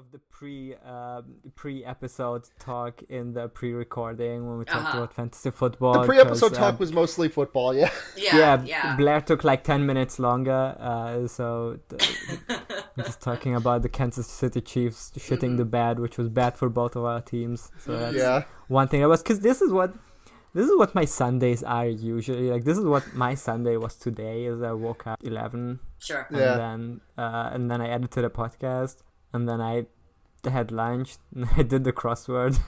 of the pre-episode talk in the pre-recording when we talked about fantasy football. The pre-episode talk was mostly football, yeah. Yeah. Blair took like 10 minutes longer, just talking about the Kansas City Chiefs shitting the bed, which was bad for both of our teams. So that's one thing. Because this is what my Sundays are usually. Like, this is what my Sunday was today. Is I woke up 11. Sure. And then I edited a podcast, and then I had lunch, and I did the crossword,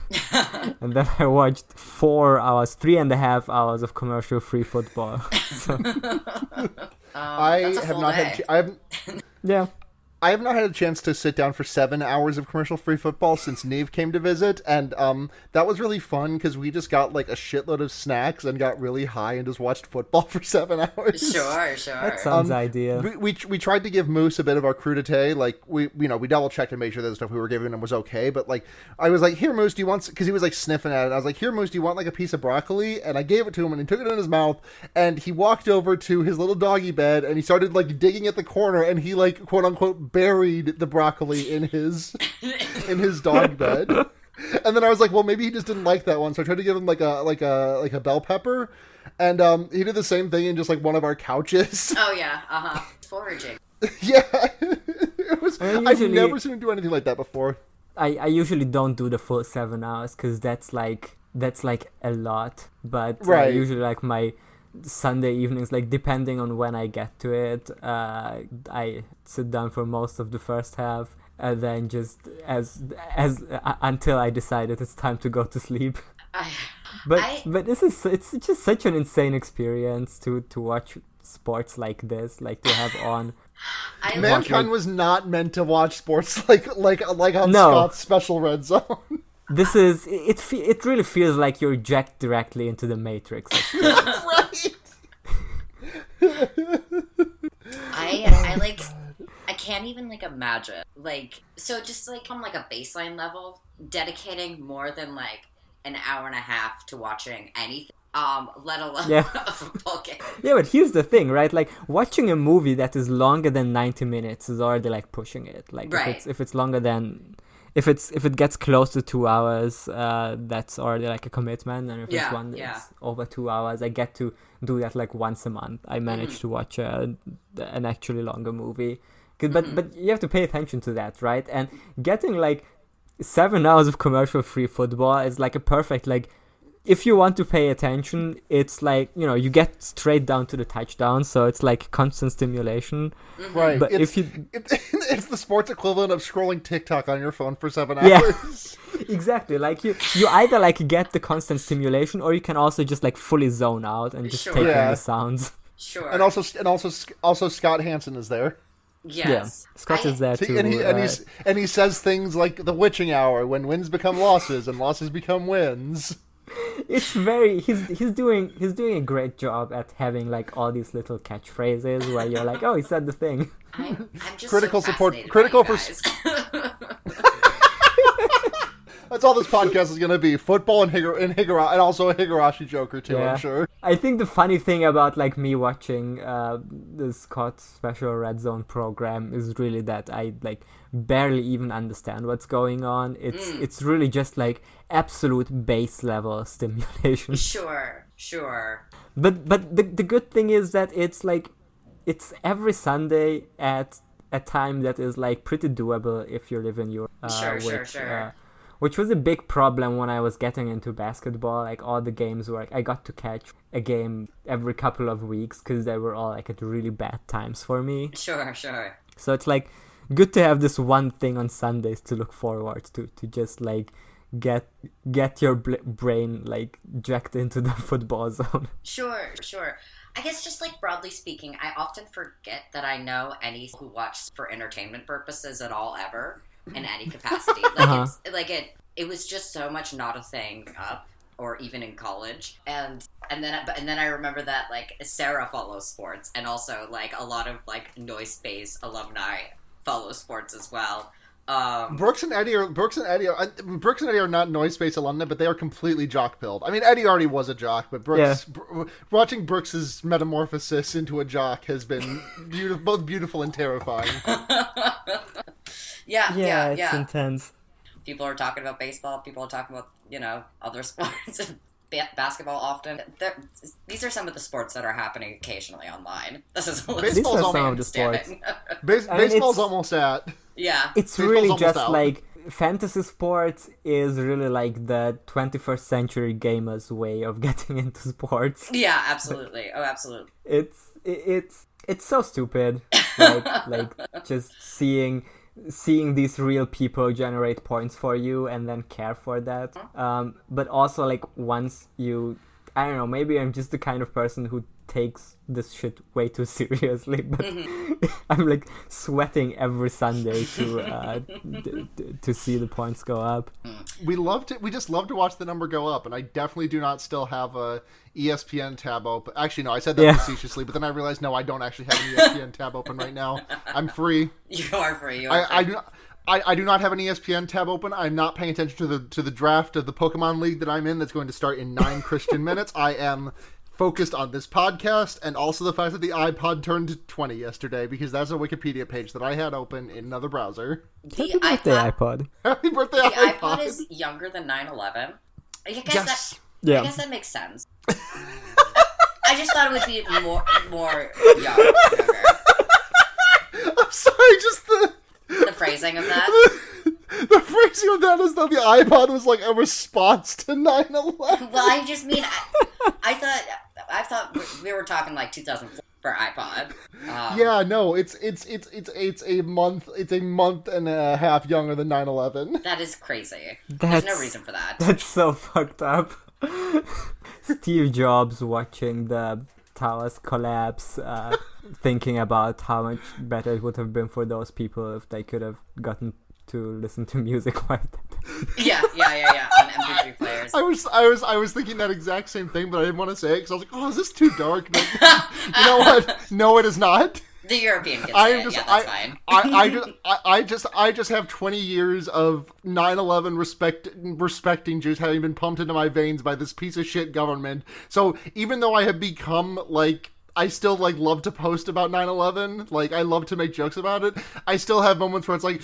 and then I watched 3.5 hours of commercial-free football. So. I have not had. Yeah. I have not had a chance to sit down for 7 hours of commercial-free football since Neve came to visit, and that was really fun because we just got like a shitload of snacks and got really high and just watched football for 7 hours. Sure. That sounds ideal. We tried to give Moose a bit of our crudité, like we double-checked to make sure that the stuff we were giving him was okay, but like I was like, here Moose, do you want, because he was like sniffing at it, I was like, here Moose, do you want like a piece of broccoli? And I gave it to him and he took it in his mouth and he walked over to his little doggy bed and he started like digging at the corner and he like quote-unquote buried the broccoli in his dog bed. And then I was like, well, maybe he just didn't like that one, so I tried to give him like a bell pepper, and he did the same thing in just like one of our couches. Oh yeah, foraging. Yeah, I've never seen him do anything like that before. I usually don't do the full 7 hours because that's like a lot, but usually like my Sunday evenings, like depending on when I get to it, I sit down for most of the first half, and then just until I decided it's time to go to sleep. But it's just such an insane experience to watch sports like this, like to have on. Mankind was not meant to watch sports like on Scott's special Red Zone. This is it really feels like you're jacked directly into the Matrix. Right. I can't even like imagine, like, so just like on like a baseline level, dedicating more than like an hour and a half to watching anything, let alone a football game. Yeah, but here's the thing, right? Like, watching a movie that is longer than 90 minutes is already like pushing it. Like, right. if it's longer than, if it gets close to 2 hours, that's already like a commitment. And if it's one that's over 2 hours, I get to do that like once a month. I manage to watch an actually longer movie. But you have to pay attention to that, right? And getting like 7 hours of commercial-free football is like a perfect, like, if you want to pay attention, it's like, you get straight down to the touchdown, so it's like constant stimulation. Right. But it's the sports equivalent of scrolling TikTok on your phone for 7 hours. Yeah, exactly. Like you either like get the constant stimulation, or you can also just like fully zone out and just take in the sounds. Sure. And also Scott Hansen is there. Yes. Yeah, Scott is there too. And he says things like the witching hour, when wins become losses and losses become wins. It's very he's doing a great job at having like all these little catchphrases where you're like, oh, he said the thing. I'm just critical so support, critical for. guys. That's all this podcast is going to be: football and Higurashi, and also a Higurashi joke or two. Yeah. I'm sure. I think the funny thing about like me watching the Scott Special Red Zone program is really that I like barely even understand what's going on. It's really just like absolute base level stimulation. Sure. But the good thing is that it's like it's every Sunday at a time that is like pretty doable if you live in Europe. Sure. Which was a big problem when I was getting into basketball. Like, all the games were I got to catch a game every couple of weeks because they were all like at really bad times for me. Sure. So it's like good to have this one thing on Sundays to look forward to just like get your brain like jacked into the football zone. Sure. I guess just like broadly speaking, I often forget that I know any who watch for entertainment purposes at all ever. In any capacity, it was just so much not a thing up, or even in college, and then I remember that like Sarah follows sports, and also like a lot of like Noise Space alumni follow sports as well. Brooks and Eddie are not Noise Space alumni, but they are completely jock-pilled. I mean, Eddie already was a jock, but watching Brooks's metamorphosis into a jock has been both beautiful and terrifying. Yeah. It's intense. People are talking about baseball. People are talking about, other sports. Basketball often. These are some of the sports that are happening occasionally online. This is baseball's some of the sports. Baseball's almost at. Yeah. It's really just like fantasy sports is really like the 21st century gamers way of getting into sports. Yeah, absolutely. Oh, absolutely. It's so stupid. like just seeing these real people generate points for you and then care for that. But also like once you, I don't know, maybe I'm just the kind of person who takes this shit way too seriously, but I'm like sweating every Sunday to see the points go up. We just love to watch the number go up, and I definitely do not still have a ESPN tab open. Actually, no, I said that facetiously, but then I realized no, I don't actually have an ESPN tab open right now. I'm free. You are free. I do not have an ESPN tab open. I'm not paying attention to the draft of the Pokemon League that I'm in. That's going to start in 9 Christian minutes. I am focused on this podcast and also the fact that the iPod turned 20 yesterday, because that's a Wikipedia page that I had open in another browser. Happy birthday, iPod. Happy birthday, the iPod. iPod is younger than 9/11. I guess that makes sense. I just thought it would be more younger. I'm sorry, just the phrasing of that. The phrasing of that is that the iPod was like a response to 9/11. Well, I just mean I thought we were talking like 2004 for iPod. Yeah, no, it's a month and a half younger than 9/11. That is crazy. There's no reason for that. That's so fucked up. Steve Jobs watching the towers collapse, thinking about how much better it would have been for those people if they could have gotten to listen to music like that. Yeah, on MP3 players. I was thinking that exact same thing, but I didn't want to say it because I was like, oh, is this too dark? But, you know what? No, it is not. The European can say it. Yeah, that's fine. I just have 20 years of 9/11 respecting Jews having been pumped into my veins by this piece of shit government. So even though I have become like, I still like love to post about 9/11. Like I love to make jokes about it. I still have moments where it's like,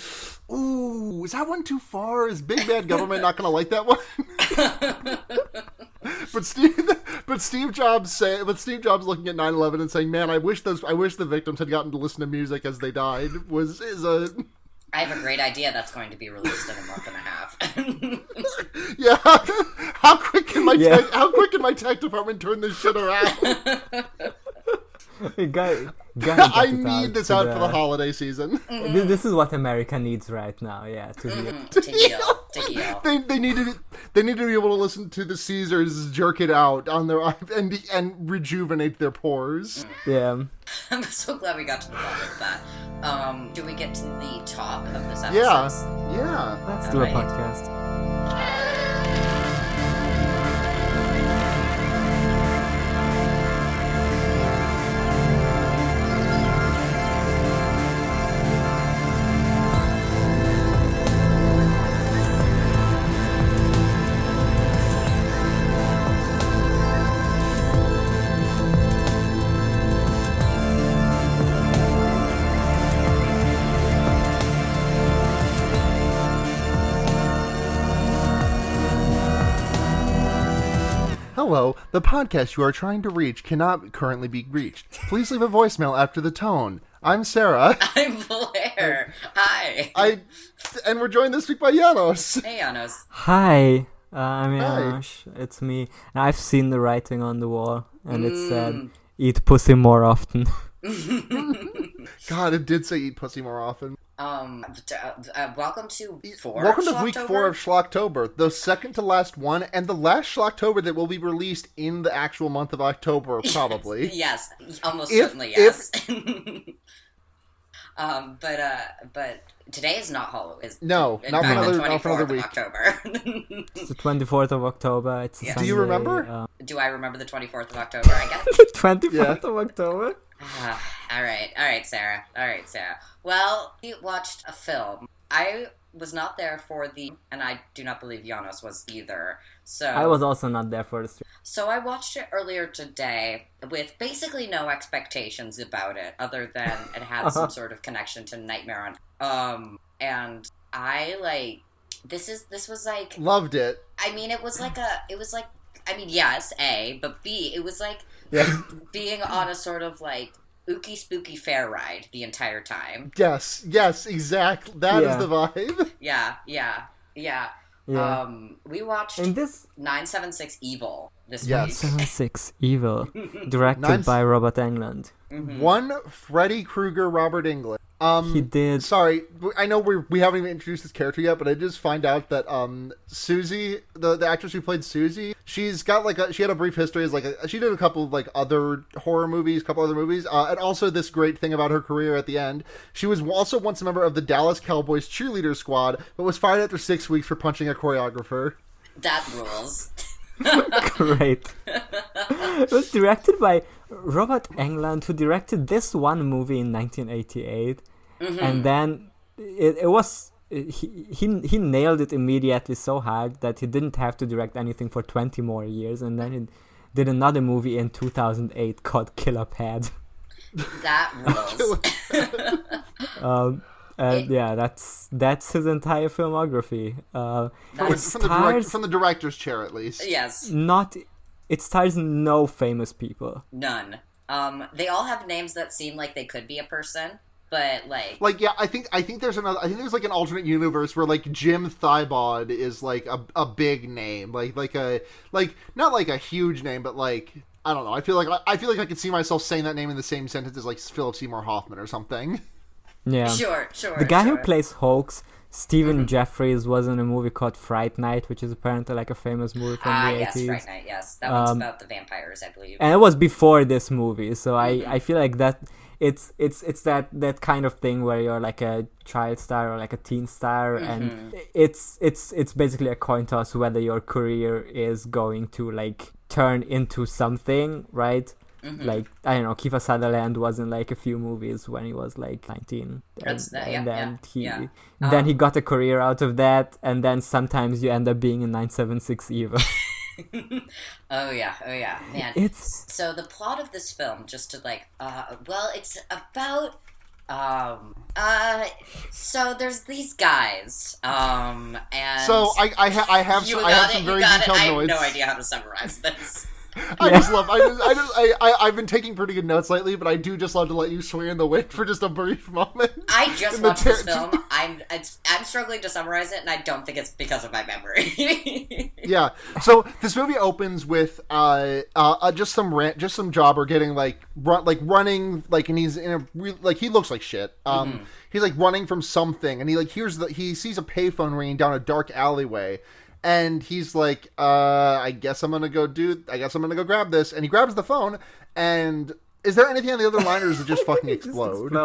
ooh, is that one too far? Is big bad government not gonna like that one? But Steve Jobs looking at 9/11 and saying, "Man, I wish the victims had gotten to listen to music as they died." I have a great idea that's going to be released in a month and a half. Yeah, how quick can my tech department turn this shit around? I need this out for the holiday season. Mm-hmm. This is what America needs right now. Yeah, to heal. They need to be able to listen to the Caesars jerk it out on their and rejuvenate their pores. Yeah. I'm so glad we got to the bottom of that. Do we get to the top of this episode? Yeah. Let's do a podcast. Hello, the podcast you are trying to reach cannot currently be reached. Please leave a voicemail after the tone. I'm Sarah. I'm Blair. Hi. And we're joined this week by Janos. Hey, Janos. Hi. I'm Janos. It's me. And I've seen the writing on the wall, and it said, "Eat pussy more often." God, it did say "eat pussy more often." Welcome to week 4 of Schlocktober, the second to last one, and the last Schlocktober that will be released in the actual month of October, probably. Yes, almost certainly yes. But today is not Halloween. No, not for another week. October. It's the 24th of October. It's Sunday. Do you remember? Do I remember the 24th of October? I guess. The 24th of October? All right, Sarah. Well, we watched a film. I was not there for and I do not believe Janos was either. So I was also not there for the stream. So I watched it earlier today with basically no expectations about it, other than it had some sort of connection to Nightmare on. and I like this was like loved it. I mean, it was like I mean, yes, A, but B, it was like being on a sort of like ooky spooky fair ride the entire time. Yes, exactly. That is the vibe. Yeah. We watched 976 Evil this week. 976 Evil, directed by Robert Englund. Mm-hmm. One Freddy Krueger, Robert Englund. He did. Sorry, I know we haven't even introduced this character yet, but I just find out that Susie, the actress who played Susie, she's got she had a brief history as she did a couple of other horror movies, and also this great thing about her career at the end. She was also once a member of the Dallas Cowboys cheerleader squad, but was fired after 6 weeks for punching a choreographer. That rules. Great. It was directed by Robert Englund, who directed this one movie in 1988, and then he nailed it immediately so hard that he didn't have to direct anything for 20 more years, and then he did another movie in 2008 called Killer Pad. That rules. That's his entire filmography. From the director's chair, at least. Yes. It stars no famous people. None. They all have names that seem like they could be a person, but I think there's another. I think there's an alternate universe where Jim Thibaud is a big name, not a huge name, but I don't know. I feel like I could see myself saying that name in the same sentence as Philip Seymour Hoffman or something. Yeah. Sure. The guy who plays Hoax, Stephen Jeffries, was in a movie called Fright Night, which is apparently a famous movie from the 80s. Yes, Fright Night, yes. That one's about the vampires, I believe. And it was before this movie, so I feel like that it's that kind of thing where you're a child star or a teen star, and it's basically a coin toss whether your career is going to turn into something, right? I don't know, Kiefer Sutherland was in a few movies when he was 19, then he got a career out of that, and then sometimes you end up being in 976 Evil. Oh yeah, man. So the plot of this film, just to it's about so there's these guys, and so I have some very detailed notes. I have no idea how to summarize this. I've been taking pretty good notes lately, but I do just love to let you swear in the wind for just a brief moment. I just watched this film. I'm struggling to summarize it, and I don't think it's because of my memory. Yeah. So this movie opens with just some jobber getting running and he's in a he looks like shit. He's running from something, and he sees a payphone ringing down a dark alleyway. And he's I guess I'm gonna go grab this. And he grabs the phone. And is there anything on the other line, or does it just fucking explode?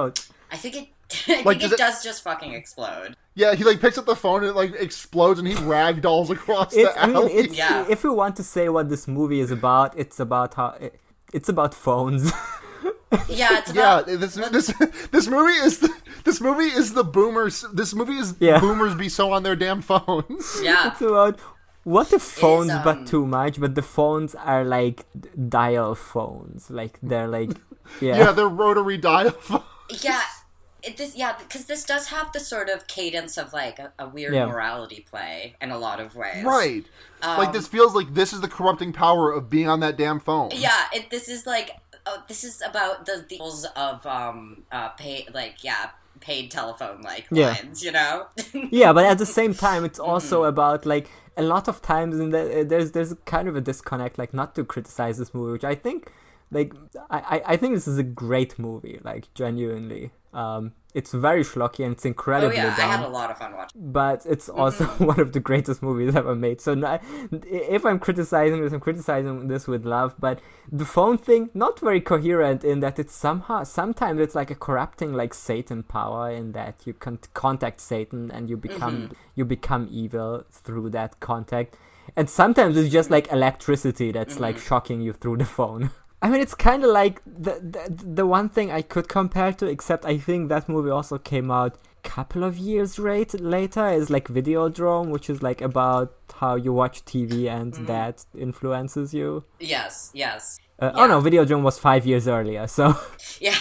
I think it does just fucking explode. Yeah, he picks up the phone and it explodes, and he ragdolls across the alley. If we want to say what this movie is about, it's about it's about phones. Yeah, it's about... This movie is the boomers. This movie is boomers be so on their damn phones. Yeah, it's about what if phones but too much, but the phones are dial phones, they're they're rotary dial phones. Because this does have the sort of cadence of a weird morality play in a lot of ways, right? This feels like this is the corrupting power of being on that damn phone. Yeah, this is this is about the rules of paid telephone lines, you know? Yeah, but at the same time, it's also about a lot of times there's kind of a disconnect. Not to criticize this movie, which I think I think this is a great movie. Genuinely, it's very schlocky and it's incredibly dumb. I had a lot of fun watching. But it's also one of the greatest movies ever made. So if I'm criticizing this, I'm criticizing this with love. But the phone thing, not very coherent in that it's sometimes it's a corrupting Satan power, in that you can contact Satan and you become evil through that contact. And sometimes it's just electricity that's shocking you through the phone. I mean, it's kind of the one thing I could compare to, except I think that movie also came out a couple of years later, is Videodrome, which is about how you watch TV and that influences you. Yes. Oh no, Videodrome was 5 years earlier, so... Yeah.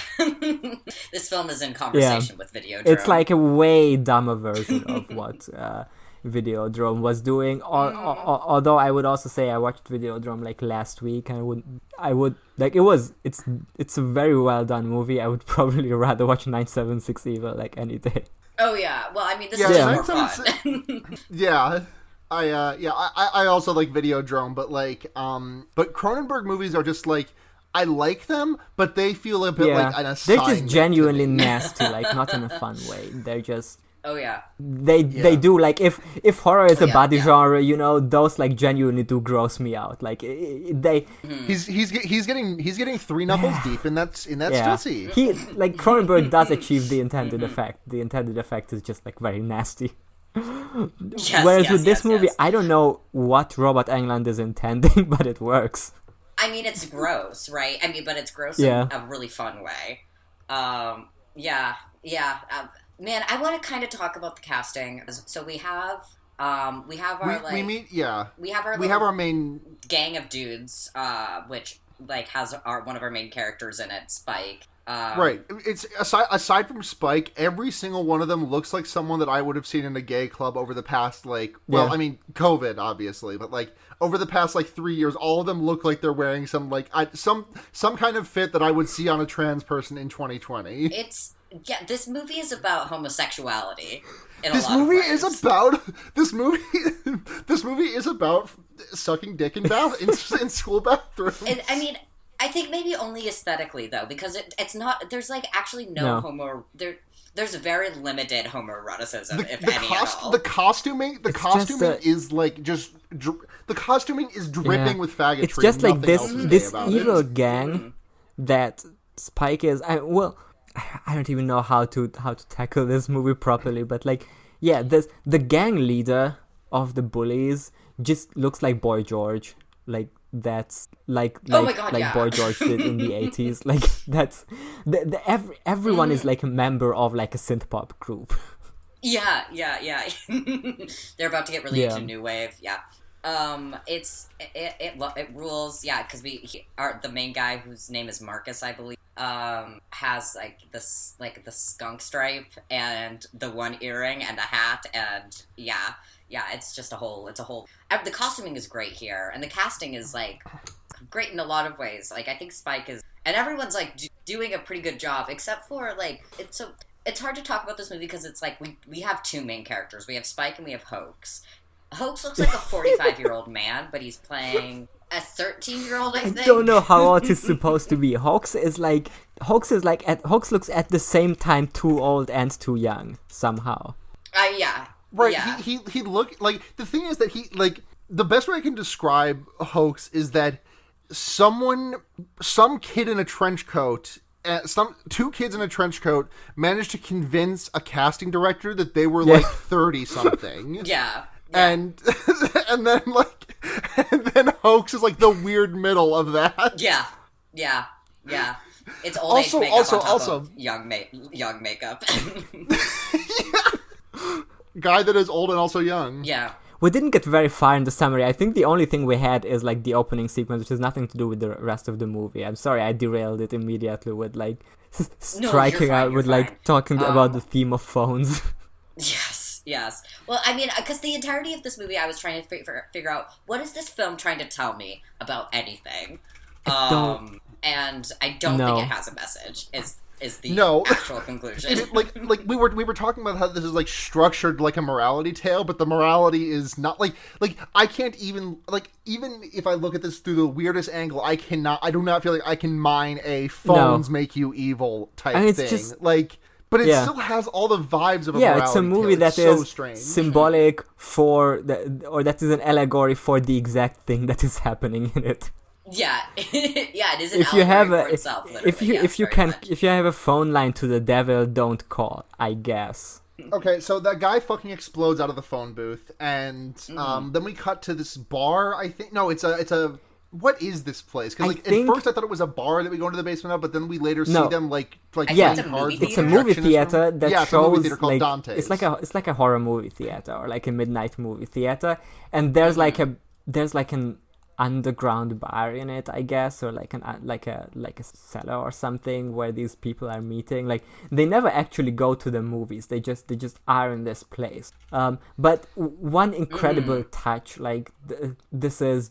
This film is in conversation with Videodrome. It's like a way dumber version of what Videodrome was doing. Although I would also say I watched Videodrome like last week, and I would like it's a very well done movie. I would probably rather watch 976 Evil like any day. Oh yeah, well I mean this is just more fun. Yeah. I also like Videodrome, but like but Cronenberg movies are just like I like them, but they feel a bit like an assignment. They're just genuinely nasty, like not in a fun way. They're just they do like if horror is a body genre, you know, those like genuinely do gross me out. Like they he's getting three knuckles deep in that stussy. He like Cronenberg does achieve the intended effect. The intended effect is just like very nasty. Whereas with this movie, I don't know what Robert Englund is intending, but it works. I mean, it's gross, right? I mean, but it's gross in a really fun way. Man, I want to kind of talk about the casting. So we have our main gang of dudes, which like has one of our main characters in it, Spike. Right. It's aside from Spike, every single one of them looks like someone that I would have seen in a gay club over the past I mean, COVID obviously, but like over the past like 3 years, all of them look like they're wearing some like some kind of fit that I would see on a trans person in 2020. This movie is about homosexuality. This movie is about sucking dick in school bathrooms. I mean, I think maybe only aesthetically though, because it's not. There's like actually no homo. There's very limited homoeroticism, if any at all. The costuming is like just the costuming is dripping with faggotry. It's just like this evil gang that Spike is. I don't even know how to tackle this movie properly, but like, the gang leader of the bullies just looks like Boy George. Like that's like Boy George did in the 80s. Like that's everyone is like a member of like a synth pop group. Yeah. They're about to get really into new wave. Yeah. It rules. Yeah, because the main guy whose name is Marcus, I believe, has like the skunk stripe and the one earring and a hat, and it's just a whole. The costuming is great here, and the casting is like great in a lot of ways. Like I think Spike is, and everyone's like doing a pretty good job, except for like it's hard to talk about this movie because it's like we have two main characters. We have Spike and we have Hoax. Hoax looks like a 45-year-old man, but he's playing a 13-year-old, I think. I don't know how old he's supposed to be. Hoax looks at the same time too old and too young, somehow. Yeah. Right, yeah. He look like, the thing is that he, like, the best way I can describe Hoax is that some kid in a trench coat, two kids in a trench coat managed to convince a casting director that they were like 30-something. Yeah. And then Hoax is like the weird middle of that. Yeah. It's old age makeup on top of young makeup. Guy that is old and also young. Yeah. We didn't get very far in the summary. I think the only thing we had is like the opening sequence, which has nothing to do with the rest of the movie. I'm sorry, I derailed it immediately with like striking out with like talking about the theme of phones. Yes. Well, I mean, because the entirety of this movie, I was trying to figure out, what is this film trying to tell me about anything? And I don't think it has a message, is the actual conclusion. Like we were talking about how this is like structured like a morality tale, but the morality is not like I can't even if I look at this through the weirdest angle, I do not feel like I can mine a phones make you evil type thing. Just, but it still has all the vibes of a morality it's a movie that so is strange. Symbolic for or that is an allegory for the exact thing that is happening in it. Yeah, it is an allegory for itself. If you have a phone line to the devil, don't call, I guess. Okay, so that guy fucking explodes out of the phone booth, and then we cut to this bar. I think it's a. What is this place? Because at first I thought it was a bar that we go into the basement of, but then we later see them it's a movie theater that shows it's a movie theater called Dante's. It's like a horror movie theater or like a midnight movie theater, and there's like an underground bar in it, I guess, or like a cellar or something where these people are meeting. Like they never actually go to the movies. They just are in this place. But one incredible touch, like this is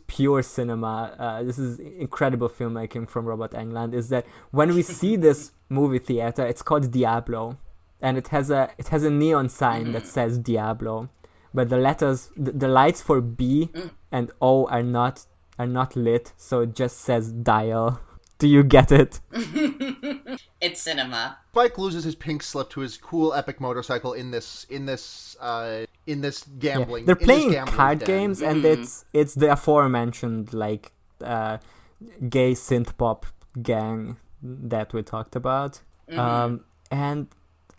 pure cinema. This is incredible filmmaking from Robert Englund. Is that when we see this movie theater, it's called Diablo, and it has a neon sign that says Diablo. But the letters, the lights for B and O are not lit, so it just says dial. Do you get it? It's cinema. Spike loses his pink slip to his cool epic motorcycle in this gambling. Yeah. They're playing card games, and it's the aforementioned like gay synth pop gang that we talked about. And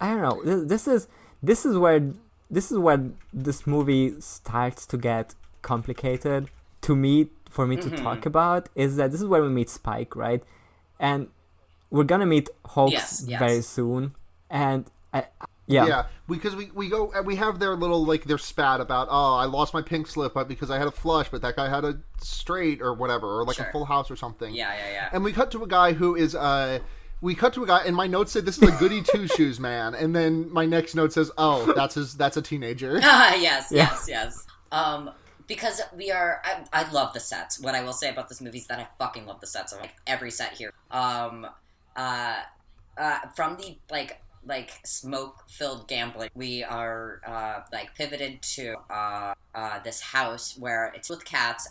I don't know. This is where this movie starts to get complicated for me to talk about. Is that this is where we meet Spike, right? And we're gonna meet Hoax very soon, and because we go and we have their little like their spat about I lost my pink slip because I had a flush, but that guy had a straight or whatever, or like a full house or something. And we cut to a guy who is and my notes said this is a goody two shoes man, and then my next note says, oh, that's a teenager. Yes. Because I love the sets. What I will say about this movie is that I fucking love the sets of like every set here. From the like smoke-filled gambling, we are like pivoted to this house where it's with cats.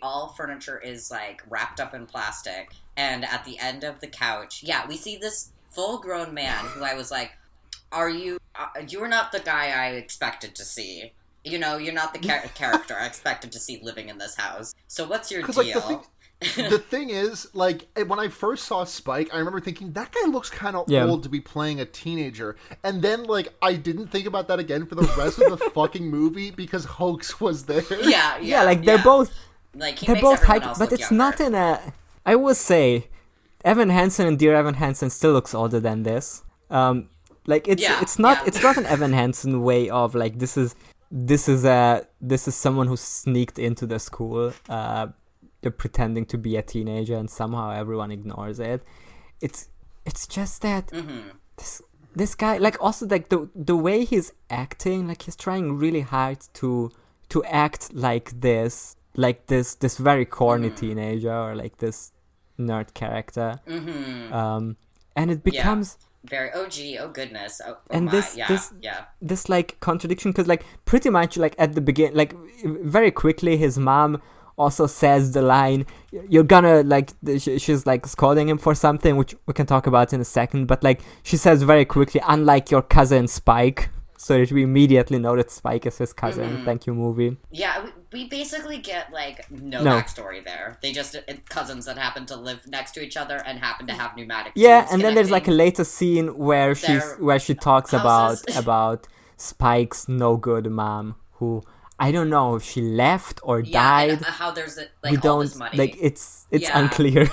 All furniture is like wrapped up in plastic, and at the end of the couch, we see this full-grown man who I was like, "Are you? You are not the guy I expected to see. You know, you're not the character I expected to see living in this house. So what's your deal?" The thing is, like, when I first saw Spike, I remember thinking, that guy looks kind of old to be playing a teenager. And then, like, I didn't think about that again for the rest of the fucking movie because Hoax was there. They're both... Like, they're both hyped, but it's not in a... I will say, Evan Hansen and Dear Evan Hansen still looks older than this. It's not an Evan Hansen way of, like, this is someone who sneaked into the school, they're pretending to be a teenager, and somehow everyone ignores it. It's just that this guy, like, also like the way he's acting, like he's trying really hard to act like this very corny teenager, or like this nerd character, and it becomes very oh goodness, this like contradiction, because like pretty much like at the beginning, like very quickly his mom also says the line, you're gonna like she's like scolding him for something, which we can talk about in a second, but like she says very quickly, unlike your cousin Spike, so that we immediately know that Spike is his cousin. Thank you, movie. We basically get like no backstory there. They just cousins that happen to live next to each other and happen to have pneumatic tubes and then there's like a later scene where she talks about Spike's no good mom, who I don't know if she left or died. And how there's all this money. Like it's unclear.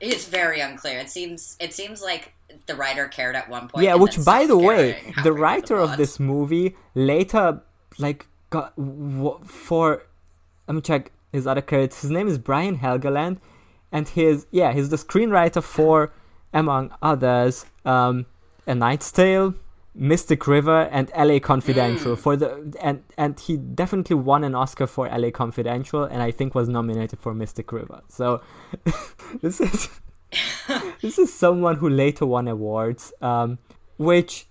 It's very unclear. It seems like the writer cared at one point. Yeah, which by the way, the writer of this movie later like got for. Let me check his other credits. His name is Brian Helgeland, and he's the screenwriter for, among others, A Knight's Tale, Mystic River, and LA Confidential and he definitely won an Oscar for LA Confidential, and I think was nominated for Mystic River. So this is someone who later won awards, which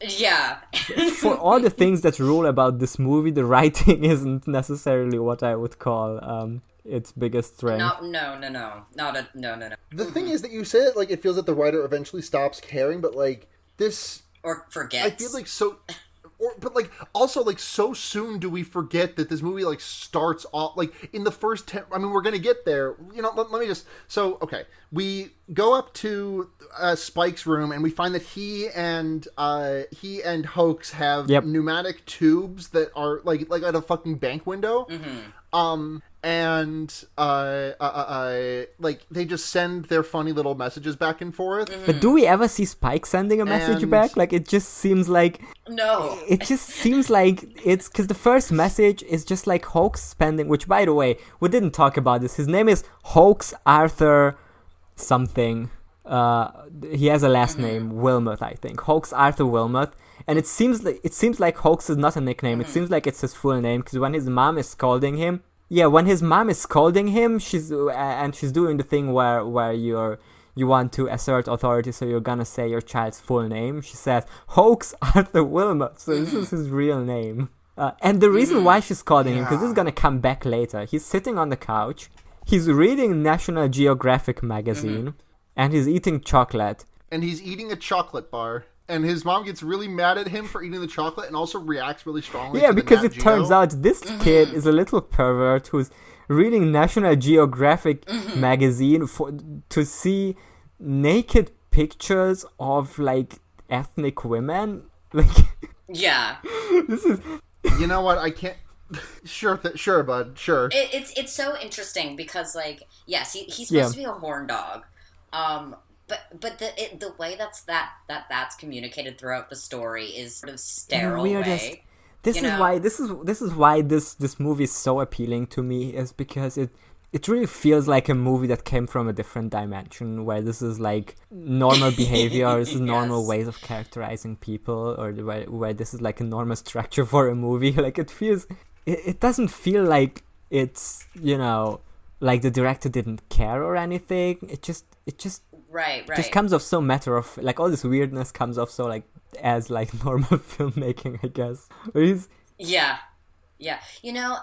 for all the things that rule about this movie, the writing isn't necessarily what I would call its biggest strength. No. The thing is that you said like it feels that the writer eventually stops caring, but like this. Or forgets. I feel like but like also like so soon do we forget that this movie like starts off like in the first 10. I mean, we're gonna get there. You know, let me just. So okay, we go up to Spike's room and we find that he and Hoax have pneumatic tubes that are like at a fucking bank window. and like they just send their funny little messages back and forth. But do we ever see Spike sending a message back? Like, it just seems like... No. It just seems like it's... Because the first message is just like Hoax spending... Which, by the way, we didn't talk about this. His name is Hoax Arthur something. He has a last name, Wilmoth, I think. Hoax Arthur Wilmoth. And it seems like Hoax is not a nickname. It seems like it's his full name. Because when his mom is scolding him... Yeah, when his mom is scolding him, she's doing the thing where you want to assert authority, so you're gonna say your child's full name. She says, Hoax Arthur Wilmot. So this is his real name. And the reason why she's scolding him, because this is gonna come back later. He's sitting on the couch. He's reading National Geographic magazine. And he's eating chocolate. And he's eating a chocolate bar. And his mom gets really mad at him for eating the chocolate and also reacts really strongly to because the it turns out this kid is a little pervert who's reading National Geographic magazine to see naked pictures of, like, ethnic women. Like, yeah. This is... You know what? I can't... Sure, bud. Sure. It's so interesting because, like, yes, he's supposed to be a horn dog. But the way that's communicated throughout the story is sort of sterile way. This is why this movie is so appealing to me, is because it really feels like a movie that came from a different dimension, where this is like normal behavior, this is normal ways of characterizing people, or where this is like a normal structure for a movie. Like, it doesn't feel like it's, you know, like the director didn't care or anything. It just Right. just comes off so matter of, like, all this weirdness comes off so, like, as, like, normal filmmaking, I guess. Yeah. You know,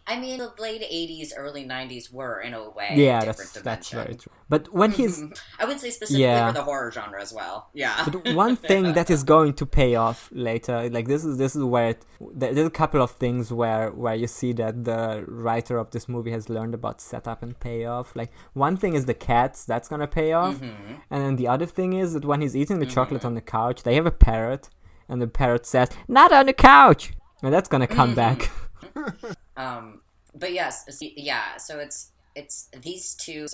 I mean, the late 80s, early 90s were, in a way, that's very true. But when he's... I would say specifically for the horror genre as well. Yeah. But one thing that is going to pay off later, like, this is where... There's a couple of things where you see that the writer of this movie has learned about setup and payoff. Like, one thing is the cats, that's gonna pay off. And then the other thing is that when he's eating the chocolate on the couch, they have a parrot, and the parrot says, "Not on the couch!" And that's gonna come back. But yes, so it's these two.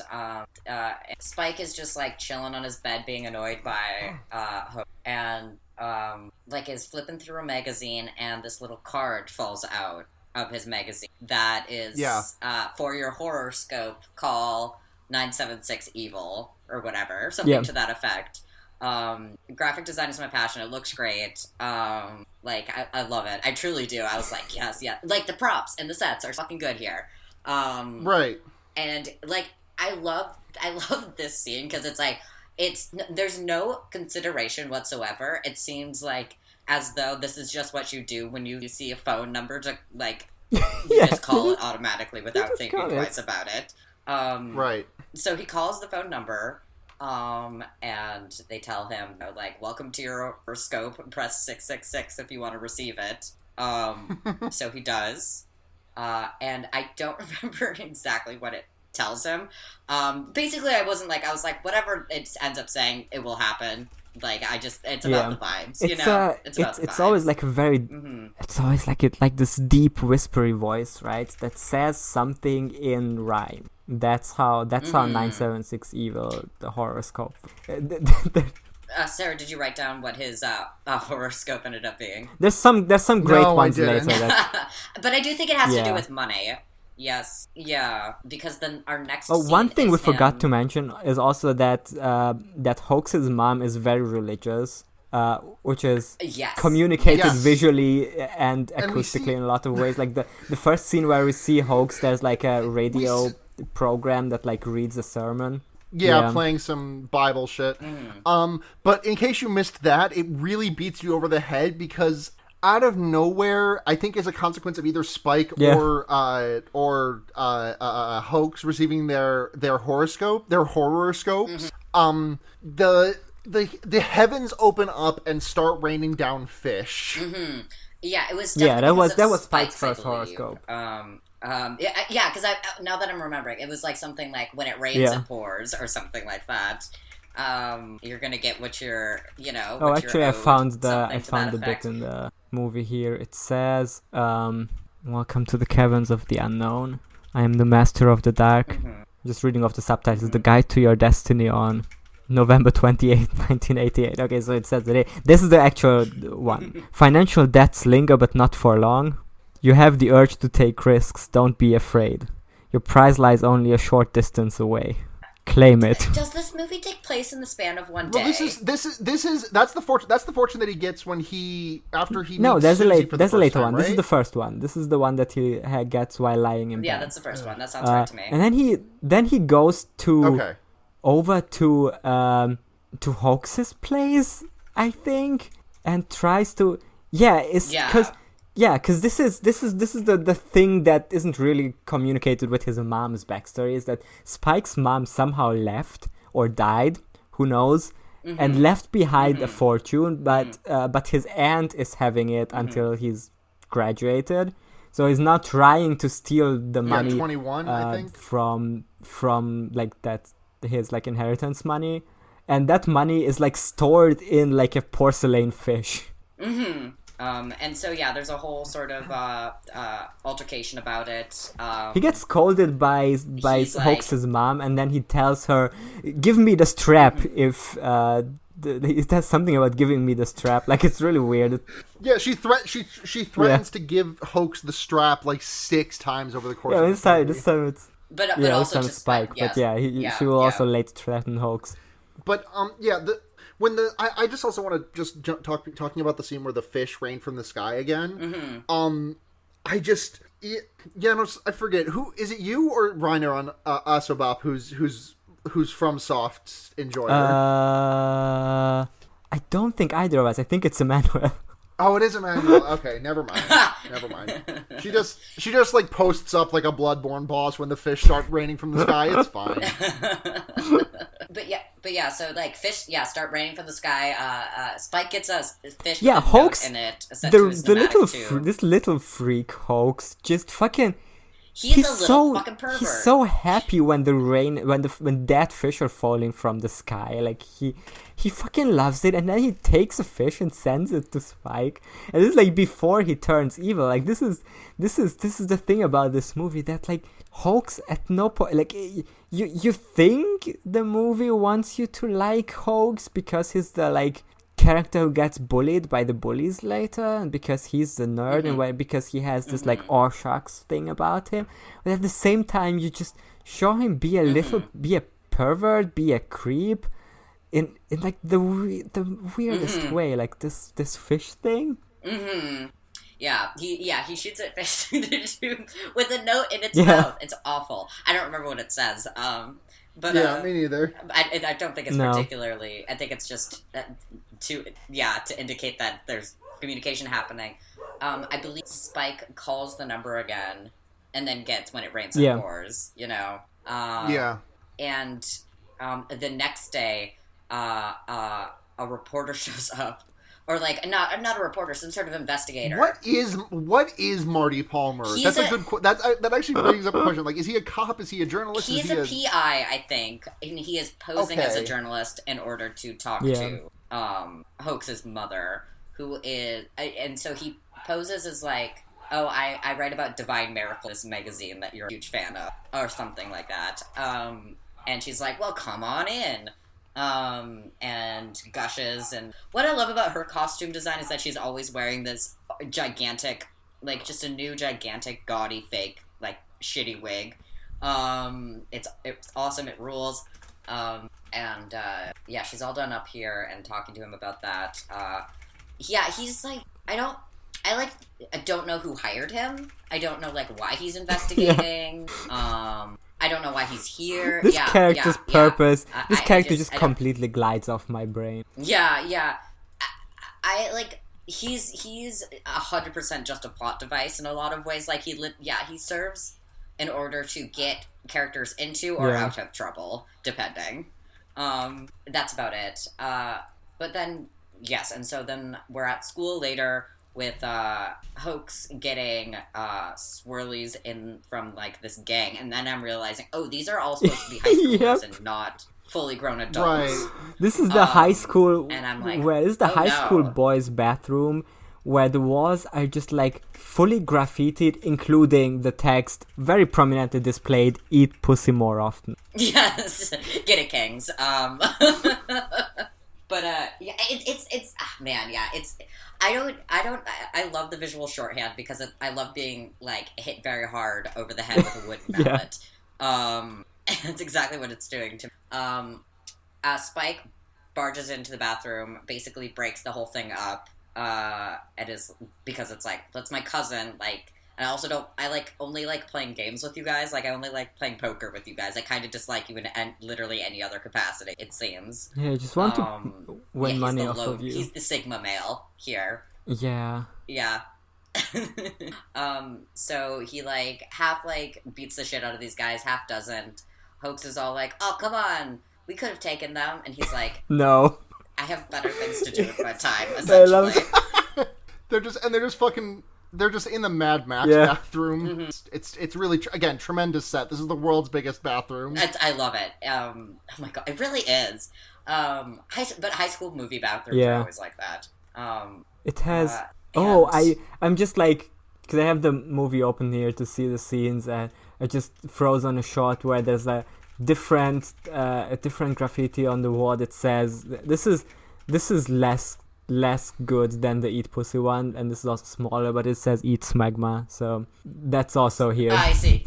Spike is just like chilling on his bed, being annoyed by Hope, and like is flipping through a magazine, and this little card falls out of his magazine that is for your horoscope, call 976 evil or whatever, something to that effect. Graphic design is my passion. It looks great. Like, I love it. I truly do. I was like, yes. Like, the props and the sets are fucking good here. Right. And, like, I love this scene because it's like, there's no consideration whatsoever. It seems like as though this is just what you do when you see a phone number to, like, you just call it automatically without thinking twice about it. Right. So he calls the phone number. And they tell him, you know, like, welcome to your horoscope, press 666 if you want to receive it. So he does. And I don't remember exactly what it tells him. Basically, I was like, whatever it ends up saying, it will happen. Like, it's about the vibes, you know? It's about the vibes. It's always like a very, it's always like this deep whispery voice, right? That says something in rhyme. That's how 976 Evil, the horoscope. Sarah, did you write down what his horoscope ended up being? There's some great ones later. But I do think it has to do with money. Yes, yeah, because then our next. Oh, one thing we forgot to mention is also that that Hoax's mom is very religious. Which is communicated visually and acoustically in a lot of ways. Like the first scene where we see Hoax, there's like a radio program that like reads a sermon. Yeah, playing some Bible shit. But in case you missed that, it really beats you over the head because out of nowhere, I think as a consequence of either Spike or Hoax receiving their horoscopes, the heavens open up and start raining down fish. Yeah, it was. That was Spike's first horoscope. Because now that I'm remembering, it was like something like when it rains it pours or something like that. You're gonna get what you're, you know. Oh, actually, I found the bit in the movie here. It says, "Welcome to the caverns of the unknown." I am the master of the dark. Just reading off the subtitles. The Guide to Your Destiny on November 28th, 1988. Okay, so it says today. This is the actual one. Financial debts linger, but not for long. You have the urge to take risks. Don't be afraid. Your prize lies only a short distance away. Claim it. Does this movie take place in the span of one day? Well, that's the fortune that he gets when after he no, meets there's Susie there's a later time, one. right? This is the first one. This is the one that he gets while lying in bed. Yeah, that's the first one. That sounds right to me. And then he goes to over to Hoax's place, I think, and tries to because this is the thing that isn't really communicated with his mom's backstory, is that Spike's mom somehow left or died, who knows, and left behind a fortune, but his aunt is having it until he's graduated, so he's now trying to steal the money 21, I think. from like that, his like inheritance money, and that money is like stored in like a porcelain fish. And so, there's a whole sort of altercation about it. He gets scolded by Hoax's mom, and then he tells her, "Give me the strap." If he says something about giving me the strap, like it's really weird. Yeah, she threatens to give Hoax the strap like 6 times over the course. of this time it's. But this also time to Spike. Yes. But she will also later threaten Hoax. But I just also want to just talking about the scene where the fish rain from the sky again. I forget, who is it, you or Reiner on Asobop who's from Soft enjoyer? I don't think either of us. I think it's Emmanuel. Oh, it is Emmanuel. Okay, never mind. She just like posts up like a Bloodborne boss when the fish start raining from the sky. It's fine. But yeah, so like fish, start raining from the sky. Spike gets a fish. Yeah, Hoax. In it, this little freak Hoax just fucking. He's a little fucking pervert. He's so happy when when dead fish are falling from the sky. Like he fucking loves it, and then he takes a fish and sends it to Spike. And this is like before he turns evil. Like this is the thing about this movie, that like Hoax at no point, like you think the movie wants you to like Hoax because he's the like character who gets bullied by the bullies later, and because he's the nerd, and because he has this like aw shucks thing about him, but at the same time you just show him be a pervert, be a creep in like the weirdest way, like this fish thing. He shoots a fish through the tube with a note in its mouth. It's awful. I don't remember what it says. But me neither. I don't think it's particularly. I think it's just to indicate that there's communication happening. I believe Spike calls the number again, and then gets when it rains and pours. And the next day, a reporter shows up. Or like not a reporter, some sort of investigator. What is Marty Palmer? That actually brings up a question. Like, is he a cop? Is he a journalist? He's a PI, I think, and he is posing as a journalist in order to talk to Hoax's mother, who is, and so he poses as like, oh, I write about Divine Miracles magazine that you're a huge fan of, or something like that. And she's like, well, come on in. And gushes, and what I love about her costume design is that she's always wearing this gigantic, like just a new gigantic gaudy fake like shitty wig. It's awesome, it rules. She's all done up here and talking to him about that. He's like, I don't know who hired him. I don't know like why he's investigating. I don't know why he's here. This character's purpose. This character just completely glides off my brain. I like. He's 100% just a plot device in a lot of ways. Like he serves in order to get characters into or out of trouble, depending. That's about it. But then and so then we're at school later. With Hoax getting swirlies in from like this gang, and then I'm realizing, oh, these are all supposed to be high schoolers and not fully grown adults. Right. This is the high school, and I'm like, this is the high school boys' bathroom, where the walls are just like fully graffitied, including the text very prominently displayed, "Eat pussy more often." Yes, get it, kings. But yeah, it's man, yeah, it's I love the visual shorthand because I love being like hit very hard over the head with a wooden mallet. That's exactly what it's doing to me. Spike barges into the bathroom, basically breaks the whole thing up. It is because it's like, that's my cousin, like, and I also only like playing games with you guys, like, I only like playing poker with you guys, I kind of dislike you in literally any other capacity, it seems. Yeah, I just want to win money off of you. He's the Sigma male here. Yeah. Yeah. So he, like, half, like, beats the shit out of these guys, half doesn't. Hoax is all like, oh, come on, we could have taken them, and he's like, no. I have better things to do with my time, essentially. They're just in the Mad Max bathroom. Mm-hmm. It's really, again, tremendous set. This is the world's biggest bathroom. I love it. Oh my god, it really is. But high school movie bathrooms are always like that. It has... I'm just like... Because I have the movie open here to see the scenes, and I just froze on a shot where there's a different graffiti on the wall that says this is less good than the Eat Pussy one, and this is also smaller, but it says Eat Smegma, so that's also here. I see.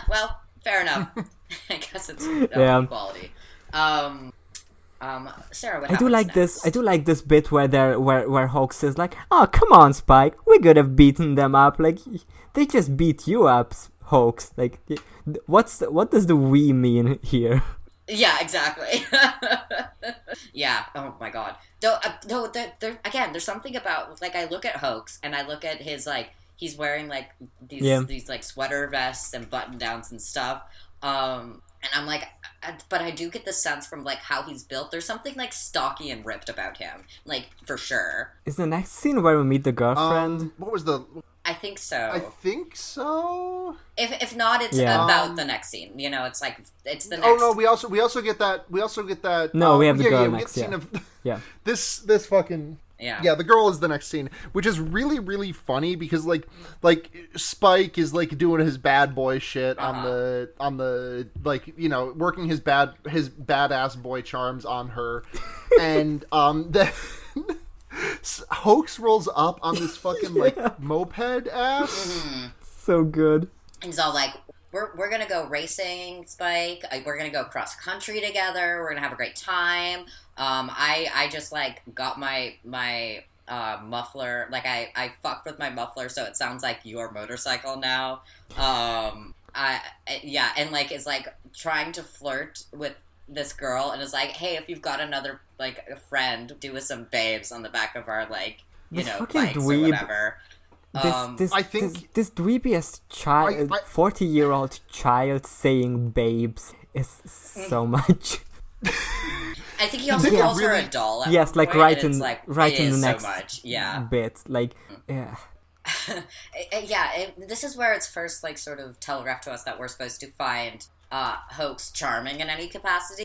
Well, fair enough. I guess it's equality. Sarah, what I do like this bit where Hoax is like, oh, come on, Spike, we could have beaten them up, like they just beat you up, Hoax, like what does the we mean here? Yeah, exactly. Yeah, oh my god. No, again, there's something about, like, I look at Hoax and I look at his, like, he's wearing like these like sweater vests and button downs and stuff, and I'm like, but I do get the sense from like how he's built, there's something like stocky and ripped about him, like, for sure. Is the next scene where we meet the girlfriend? What was the... I think so. If not, it's about the next scene. You know, it's like it's the next. Oh no, we also get that. No, we have the girl next. This fucking. Yeah, the girl is the next scene, which is really, really funny because like Spike is like doing his bad boy shit on the like, you know, working his badass boy charms on her, and Hoax rolls up on this fucking like moped ass. Mm-hmm. So good. And he's all like, we're gonna go racing, Spike. We're gonna go cross country together. We're gonna have a great time. I just like got my muffler. Like I fucked with my muffler, so it sounds like your motorcycle now. And like is like trying to flirt with this girl, and is like, hey, if you've got another like a friend, do with some babes on the back of our, like, you know, bikes or whatever. I think this dweebiest child, 40-year-old child saying babes is so much. I think he also calls her a doll. At yes, like right in the next so much. bit, like yeah. This is where it's first like sort of telegraphed to us that we're supposed to find Hoax charming in any capacity,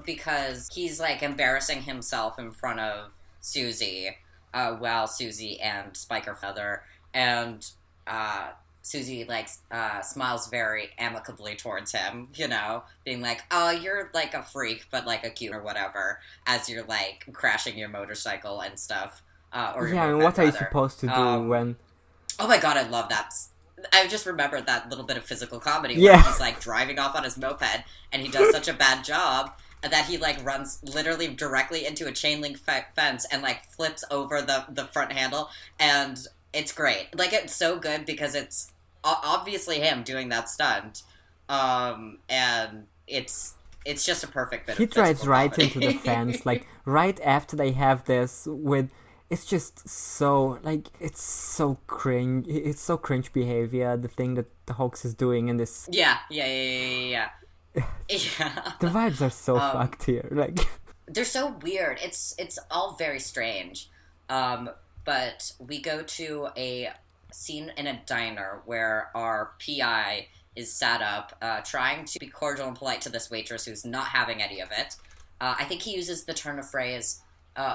because he's like embarrassing himself in front of Susie, while Susie and Spike are feather, and Susie like smiles very amicably towards him, you know, being like, oh, you're like a freak, but like a cute or whatever, as you're like crashing your motorcycle and stuff. And what are you supposed to do when... Oh my god, I love that. I just remembered that little bit of physical comedy where he's like driving off on his moped and he does such a bad job that he like runs literally directly into a chain link fence and like flips over the front handle, and it's great. Like, it's so good because it's obviously him doing that stunt, and it's just a perfect bit. He drives right comedy. into the fence, like right after they have this with. It's just so, like, it's so cringe. It's so cringe behavior, the thing that the Hoax is doing in this. Yeah. The vibes are so fucked here. Like, they're so weird. It's all very strange. But we go to a scene in a diner where our PI is sat up, trying to be cordial and polite to this waitress who's not having any of it. I think he uses the turn of phrase,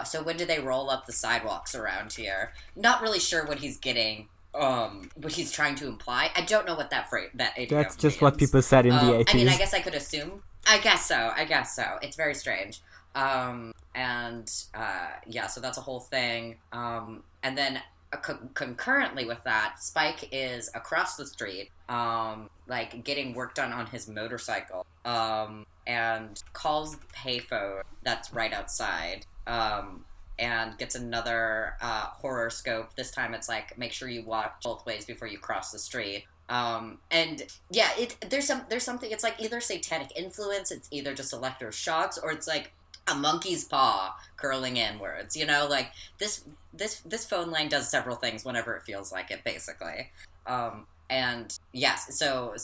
So when do they roll up the sidewalks around here? Not really sure what he's getting. What he's trying to imply. I don't know what that phrase, that idiom That's just means. what people said in the 80s. I mean, I guess I could assume. I guess so. It's very strange. So that's a whole thing. And then concurrently with that, Spike is across the street, getting work done on his motorcycle, and calls the payphone that's right outside, and gets another horror scope. This time it's like, make sure you watch both ways before you cross the street. There's something, it's like either satanic influence, it's either just electroshocks, or it's like a monkey's paw curling inwards, like this phone line does several things whenever it feels like it, basically. And yes, so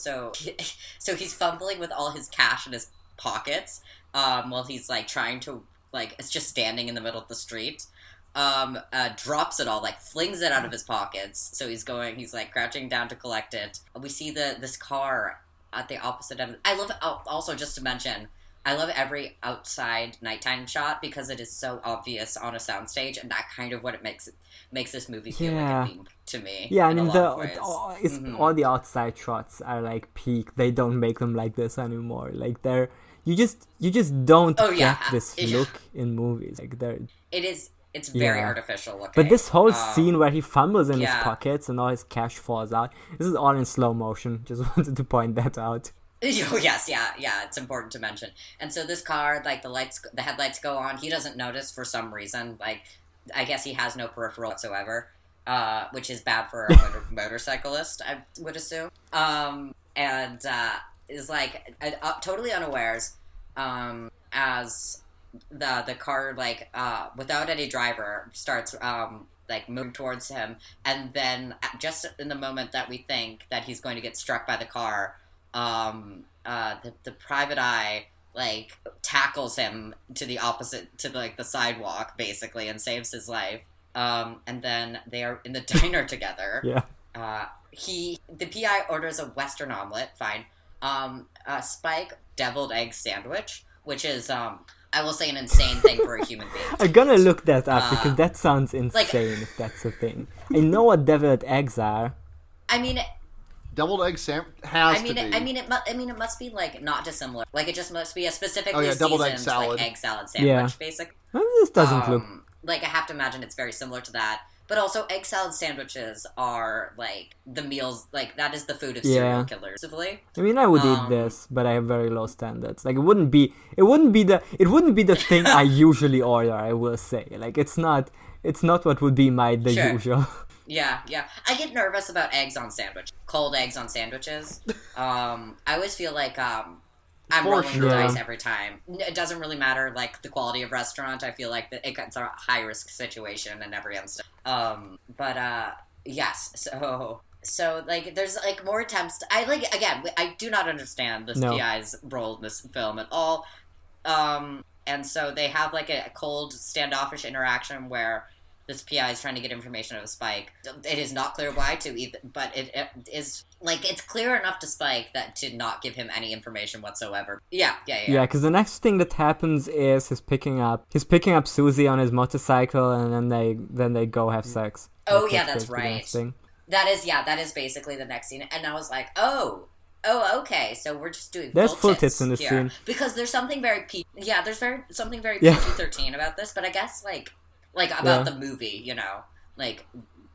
he's fumbling with all his cash in his pockets, while he's like trying to, like, it's just standing in the middle of the street, drops it all, like flings it out of his pockets. So he's like crouching down to collect it. We see this car at the opposite end. I love, also just to mention, I love every outside nighttime shot because it is so obvious on a soundstage, and that kind of what it makes this movie feel like it to me. Yeah, I mean all the outside shots are like peak. They don't make them like this anymore. Like you just don't get this look in movies. Like it's very artificial looking. But this whole scene where he fumbles in his pockets and all his cash falls out, this is all in slow motion. Just wanted to point that out. Oh, yes, yeah, it's important to mention. And so this car, like, the headlights go on. He doesn't notice for some reason. Like, I guess he has no peripheral whatsoever, which is bad for a motorcyclist, I would assume. Is like totally unawares, as the car, like, without any driver, starts like moving towards him, and then just in the moment that we think that he's going to get struck by the car, the private eye, like, tackles him to the opposite, to, like, the sidewalk, basically, and saves his life. And then they are in the diner together. Yeah. The PI orders a Western omelet, fine. Spike, deviled egg sandwich, which is, I will say, an insane thing for a human being. I'm gonna look that up, because that sounds insane, if that's a thing. I know what deviled eggs are. I mean... Deviled egg sandwich has to be. It must be, like, not dissimilar. Like, it just must be a specifically deviled egg seasoned, salad. like, egg salad sandwich, basically. Well, this doesn't look... Like, I have to imagine it's very similar to that. But also, egg salad sandwiches are, like, the meals, like, that is the food of serial killers. I mean, I would eat this, but I have very low standards. Like, it wouldn't be the thing I usually order, I will say. Like, it's not what would be the usual. Yeah. I get nervous about cold eggs on sandwiches. I always feel like I'm rolling the dice every time. It doesn't really matter, like, the quality of restaurant. I feel like it's a high-risk situation in every instance. Yes, so, like, there's, like, more attempts. I do not understand this PI's role in this film at all. And so they have, like, a cold, standoffish interaction where this PI is trying to get information out of Spike. It is not clear why but it is, like, it's clear enough to Spike that to not give him any information whatsoever. Yeah, because the next thing that happens is he's picking up Susie on his motorcycle, and then they go have sex. Oh, yeah, that's right. That is basically the next scene. And I was like, oh, okay. So we're just doing full tits in this scene, because there's something very something very PG-13 about this. But I guess like about the movie, like,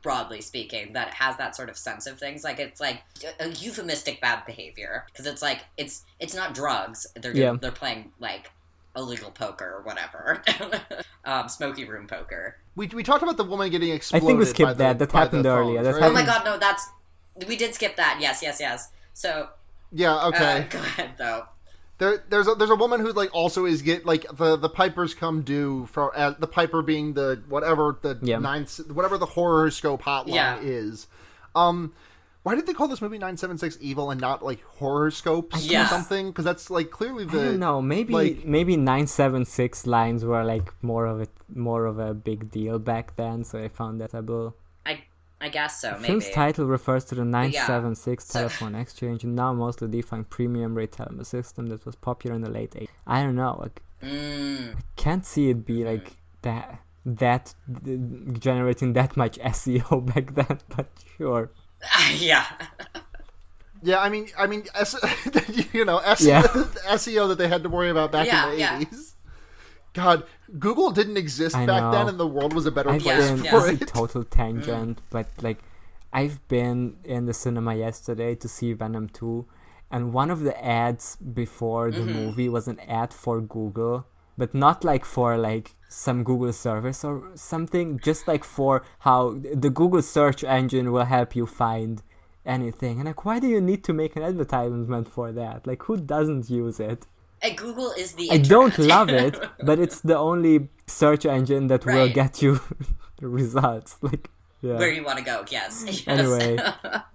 broadly speaking, that has that sort of sense of things. Like, it's like a euphemistic bad behavior, because it's like it's not drugs. They're playing, like, illegal poker or whatever. Smoky room poker. We talked about the woman getting exploded. I think we skipped that. That happened earlier. Phones, right? Oh my god, no, we did skip that. Yes. So yeah, okay. Go ahead though. There's a woman who, like, also is the Pipers come due for the Piper being whatever the horror scope hotline is. Why did they call this movie 976 Evil and not, like, horror scopes or something? Because that's, like, clearly the... I don't know. Maybe 976 lines were, like, more of a big deal back then, so I found that able. I guess so, maybe. The film's title refers to the 976 telephone exchange, and now mostly defined premium rate telephone system that was popular in the late 80s. I don't know. Like, I can't see it be, like, that generating that much SEO back then, but sure. Yeah. Yeah, I mean, SEO that they had to worry about back in the 80s. God, Google didn't exist back then, and the world was a better place for it. A total tangent, but like, I've been in the cinema yesterday to see Venom 2, and one of the ads before the movie was an ad for Google, but not like for like some Google service or something, just like for how the Google search engine will help you find anything. And like, why do you need to make an advertisement for that? Like, who doesn't use it? And Google is the internet. I don't love it, but it's the only search engine that will get you results. Like, yeah. Where you want to go, yes. Anyway,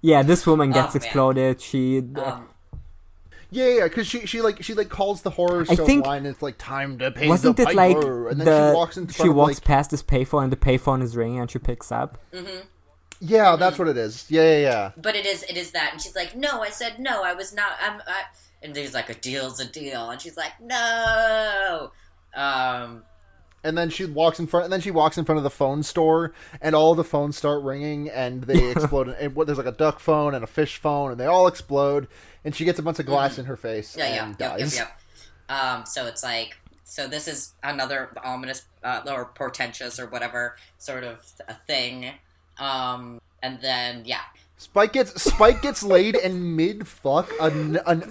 yeah, this woman gets exploded. She... Yeah, because she calls the horror show line, and it's like, time to pay wasn't the it like piper, and then she walks past this payphone, and the payphone is ringing, and she picks up? Mm-hmm. Yeah, that's what it is. Yeah. But it is that, and she's like, no, I said no, I was not, and he's like, a deal's a deal, and she's like, no! And then she walks in front. And then she walks in front of the phone store, and all the phones start ringing, and they explode. And there's like a duck phone and a fish phone, and they all explode. And she gets a bunch of glass in her face and dies. Yep. So it's like, this is another ominous or portentous or whatever sort of a thing. And then Spike gets laid, and mid fuck a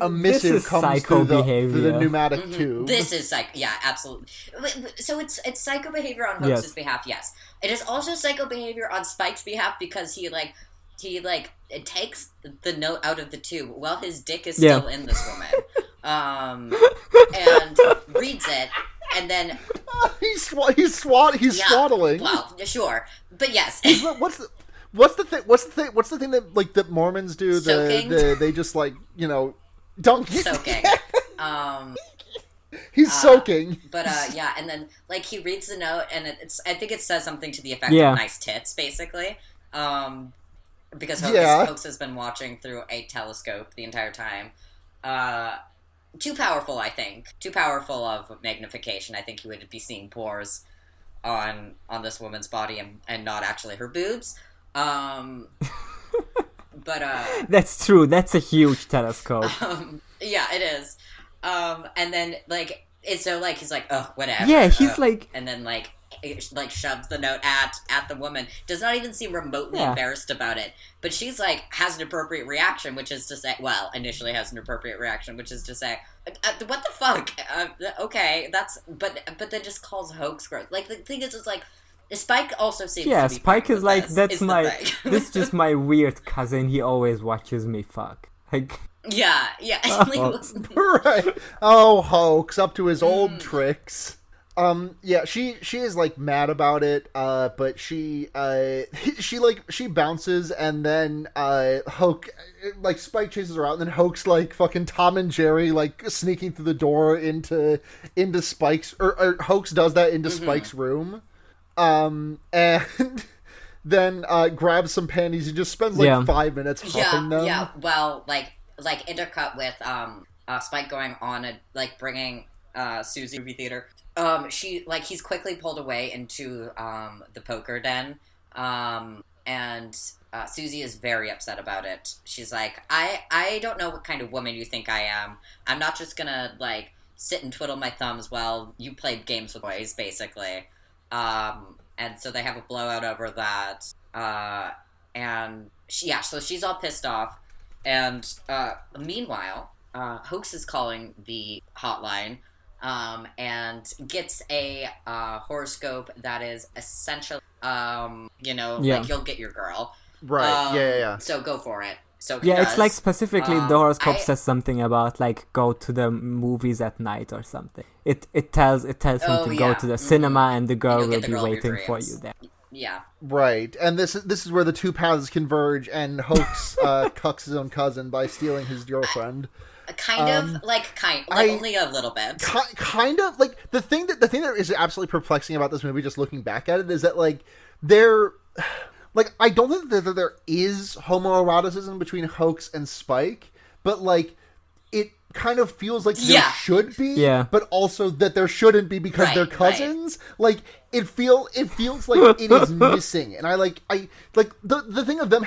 missive comes through the pneumatic tube. This is absolutely. So it's psycho behavior on Hoax's behalf. Yes, it is also psycho behavior on Spike's behalf, because he it takes the note out of the tube while his dick is still in this woman, and reads it, and then he's swaddling. Well, sure, but yes. What's the thing that like that Mormons do? They just dunk. Soaking. He's soaking. But and then like he reads the note, and I think it says something to the effect of nice tits, basically. Because Hoax has been watching through a telescope the entire time. Too powerful, I think. Too powerful of magnification. I think he would be seeing pores on this woman's body and not actually her boobs. But that's true. That's a huge telescope. Yeah, it is. And then like it's so like he's like, oh, whatever. Yeah, he's like, and then like shoves the note at the woman. Does not even seem remotely embarrassed about it. But she's like has an appropriate reaction, which is to say, initially has an appropriate reaction, which is to say, what the fuck? Okay, that's but then just calls Hoax gross. Like the thing is, it's like. Spike also seems to be Spike is like, this is this is just my weird cousin, he always watches me fuck. Like, yeah. Right. Oh, Hoax, up to his old tricks. She is like mad about it, but she bounces, and then Hoax, like Spike chases her out, and then Hoax like fucking Tom and Jerry like sneaking through the door into Spike's, or Hoax does that into Spike's room. And then grabs some panties and just spends 5 minutes huffing them. Yeah, well, like intercut with Spike going on and like bringing Susie to the movie theater. He's quickly pulled away into the poker den. And Susie is very upset about it. She's like, I don't know what kind of woman you think I am. I'm not just gonna like sit and twiddle my thumbs while you play games with boys, basically. And so they have a blowout over that. So she's all pissed off. And meanwhile, Hoax is calling the hotline and gets a horoscope that is essentially, like you'll get your girl. Right, So go for it. So it's like specifically the horoscope says something about like go to the movies at night or something. It tells him to go to the cinema, and the girl will be waiting for you there. Yeah. Right, and this is where the two paths converge, and Hoax cucks his own cousin by stealing his girlfriend. Only a little bit. Kind of like the thing that is absolutely perplexing about this movie, just looking back at it, is that like they're. Like, I don't think that there is homoeroticism between Hoax and Spike, but, like, it kind of feels like there Yeah. should be, Yeah. but also that there shouldn't be because Right, they're cousins. Like it feels like it is missing, and I like the thing of them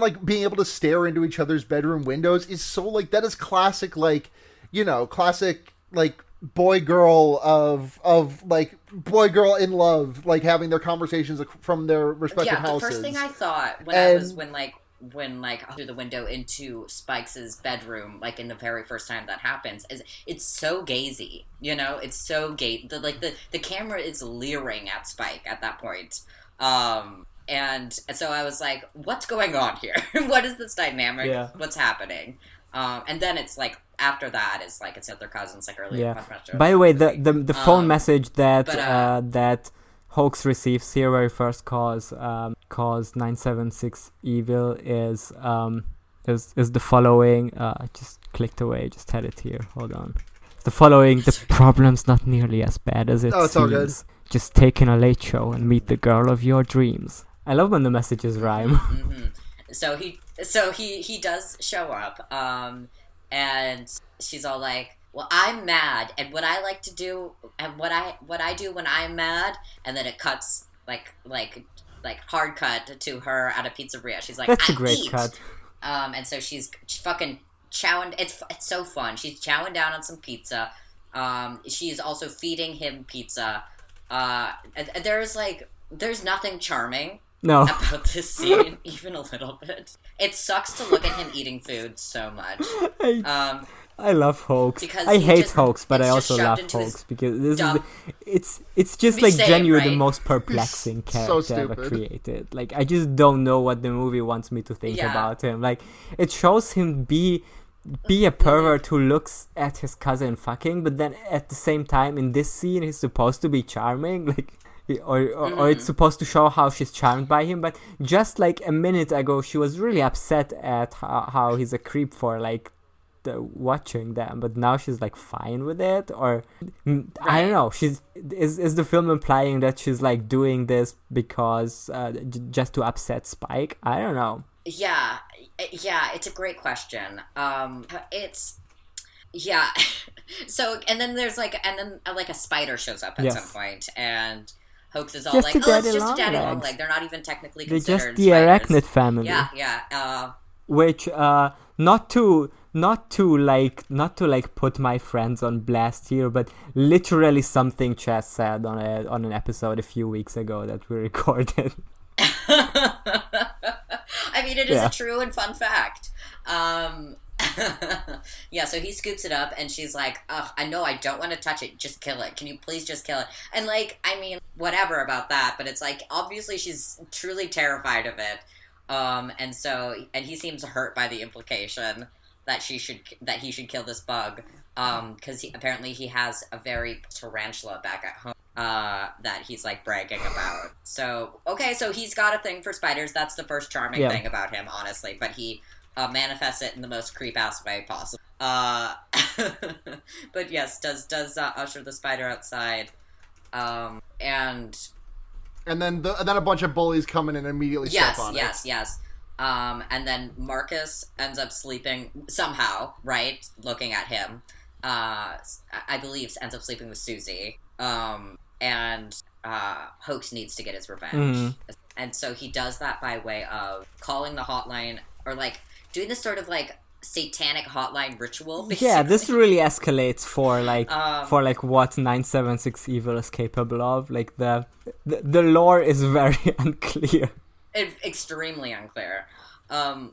like being able to stare into each other's bedroom windows is so like that is classic, like, you know, classic like boy girl in love, like having their conversations from their respective houses. The first thing I thought when through the window into Spike's bedroom, like in the very first time that happens, is it's so gazy, you know, it's so the camera is leering at Spike at that point. And so I was like, what's going on here? What is this dynamic? Yeah. What's happening? And then it's like after that is like it's their cousins like earlier. Yeah. By the way, the phone message that that Hoax receives here where he first calls 976 Evil is the following. I just clicked away. Just had it here. Hold on. The following. The problem's not nearly as bad as it seems. All good. Just take in a late show and meet the girl of your dreams. I love when the messages rhyme. Mm-hmm. So he does show up, and she's all like, well, I'm mad, and what I like to do, and what I do when I'm mad, and then it cuts like hard cut to her at a pizzeria. She's like, that's a great cut. And so she's fucking chowing. It's so fun. She's chowing down on some pizza. She's also feeding him pizza. There's nothing charming about this scene, even a little bit. It sucks to look at him eating food so much. I love Hoax. I hate Hoax, but I also love Hoax because it's just like genuinely the most perplexing character ever created. Like I just don't know what the movie wants me to think about him. Like it shows him be a pervert who looks at his cousin fucking, but then at the same time in this scene he's supposed to be charming, like or it's supposed to show how she's charmed by him, but just like a minute ago she was really upset at how he's a creep for like watching them, but now she's like fine with it, or I don't know, is the film implying that she's like doing this because just to upset Spike? I don't know. Yeah, it's a great question. So and then there's like a spider shows up at some point, and Hoax is all just like, oh, it's just a daddy long leg. They're not even technically considered just the spiders. Arachnid family. Yeah. Which not to put my friends on blast here, but literally something Chess said on an episode a few weeks ago that we recorded. I mean, it is a true and fun fact. Yeah, so he scoops it up, and she's like, ugh, I know I don't want to touch it, just kill it. Can you please just kill it? And, like, I mean, whatever about that, but it's like, obviously she's truly terrified of it. And he seems hurt by the implication that he should kill this bug, because apparently he has a very tarantula back at home that he's like bragging about. So he's got a thing for spiders. That's the first charming thing about him, honestly. But he manifests it in the most creep ass way possible. But yes, does usher the spider outside, and then a bunch of bullies come in and immediately step on it. Yes. And then Marcus ends up sleeping somehow, right? Looking at him. I believe ends up sleeping with Susie. And Hoax needs to get his revenge. Mm-hmm. And so he does that by way of calling the hotline, or like doing this sort of like satanic hotline ritual, basically. Yeah, this really escalates for what 976 Evil is capable of. Like the lore is very unclear. Extremely unclear. So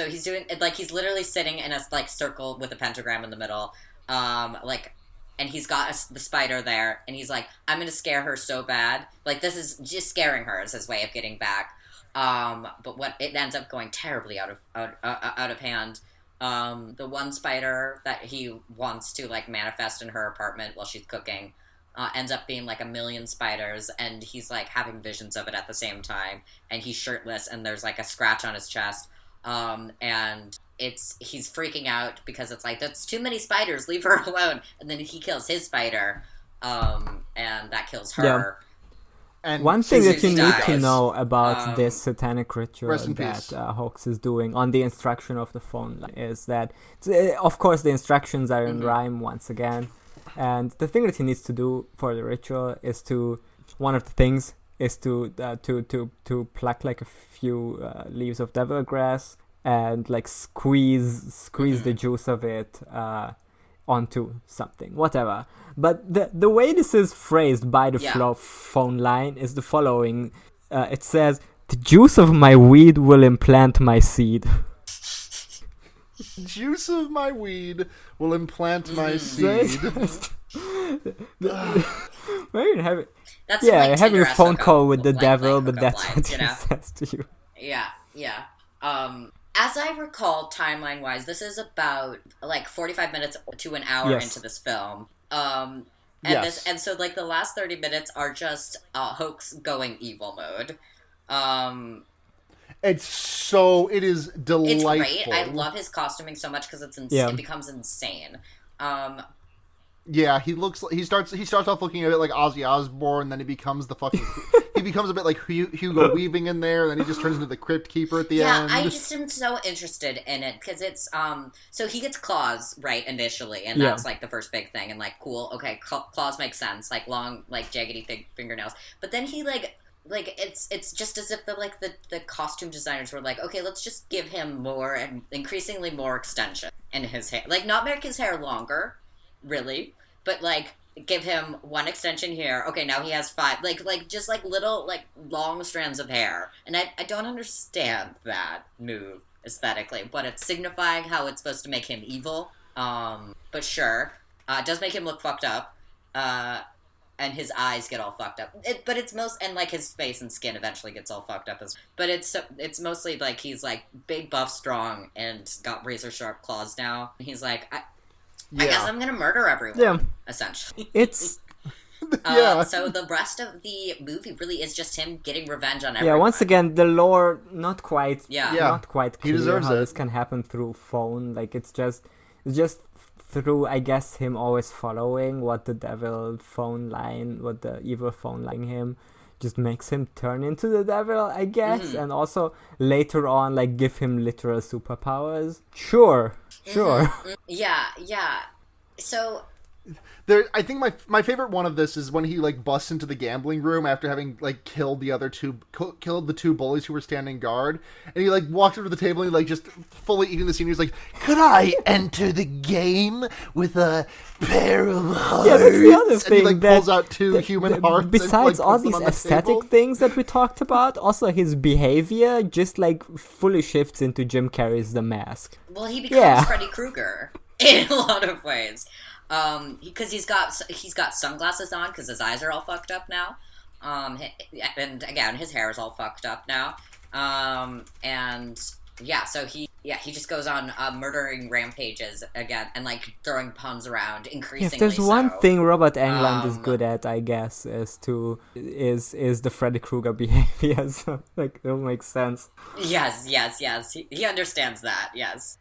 he's doing like he's literally sitting in a like circle with a pentagram in the middle, and he's got the spider there, and he's like, I'm gonna scare her so bad. Like this is just scaring her as his way of getting back. But what it ends up going terribly out of hand. The one spider that he wants to like manifest in her apartment while she's cooking ends up being like 1,000,000 spiders, and he's like having visions of it at the same time, and he's shirtless, and there's like a scratch on his chest, and he's freaking out because it's like, that's too many spiders, leave her alone. And then he kills his spider, and that kills her. And one thing that you Susie need dies. to know about this satanic ritual Rest in that peace. Hoax is doing on the instruction of the phone line is that, of course, the instructions are in rhyme once again. And the thing that he needs to do for the ritual is to, one of the things is to pluck like a few leaves of devil grass and like squeeze the juice of it onto something, whatever. But the way this is phrased by the phone line is the following. It says, "The juice of my weed will implant my seed." Juice of my weed will implant my seed. That's having a phone Tinder call with the like devil, but hookup that's lines, what he says to you. Yeah. As I recall, timeline-wise, this is about like 45 minutes to an hour into this film. And so like the last 30 minutes are just Hoax going evil mode. It is delightful. It's great. I love his costuming so much because it becomes insane. Yeah, he starts off looking a bit like Ozzy Osbourne, then he becomes a bit like Hugo Weaving in there, and then he just turns into the Crypt Keeper at the end. Yeah, I just am so interested in it because it's so he gets claws right initially, and that's like the first big thing, and like cool, okay, claws make sense, like long, like jaggedy fingernails, but then he like it's just as if the costume designers were like, okay, let's just give him more and increasingly more extension in his hair, like not make his hair longer. Really, but like give him one extension here. Okay, now he has 5, like just like little like long strands of hair, and I don't understand that move aesthetically, but it's signifying how it's supposed to make him evil. But sure, it does make him look fucked up, and his eyes get all fucked up. But it's and like his face and skin eventually gets all fucked up but it's mostly like he's like big, buff, strong, and got razor sharp claws now. And he's like, I guess I'm gonna murder everyone, essentially. It's... So the rest of the movie really is just him getting revenge on everyone. Yeah, once again, the lore, not quite clear he deserves how it. this can happen through phone. Like, it's just through, I guess, him always following what the devil phone line, what the evil phone line him, just makes him turn into the devil, I guess. And also, later on, like, give him literal superpowers. Sure. Yeah. So I think my favorite one of this is when he like busts into the gambling room after having like killed the two bullies who were standing guard, and he like walks over to the table and he like just fully eating the scene. He's like, "Could I enter the game with a pair of hearts?" Yeah, that's the other thing. And he like pulls out two human hearts. Besides and, like, all puts them these on the aesthetic table. things that we talked about, also his behavior just like fully shifts into Jim Carrey's The Mask. well, he becomes Freddy Krueger in a lot of ways. Because he's got sunglasses on because his eyes are all fucked up now. And again, his hair is all fucked up now. So he just goes on murdering rampages again and like throwing puns around increasingly. If there's one thing Robert Englund is good at, I guess, is the Freddy Krueger behavior. So like it makes sense. Yes. He understands that. Yes.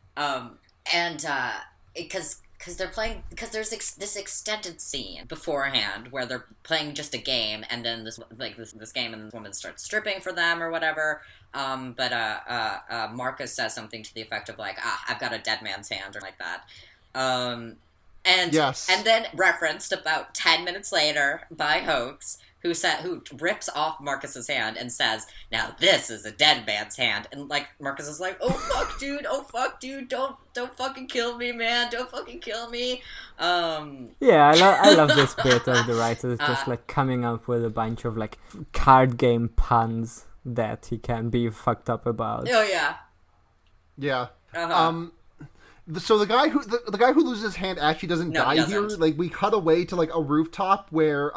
Because they're playing, because there's this extended scene beforehand where they're playing just a game, and then this game, and this woman starts stripping for them or whatever. But Marcus says something to the effect of like, I've got a dead man's hand or like that. And then referenced about 10 minutes later by Hoax, who rips off Marcus's hand and says, "Now this is a dead man's hand." And like Marcus is like, "Oh fuck, dude! Don't fucking kill me, man! Don't fucking kill me!" I love this bit of the writer just like coming up with a bunch of like card game puns that he can be fucked up about. Oh yeah. Yeah. So the guy who loses his hand actually doesn't die here. Like we cut away to like a rooftop where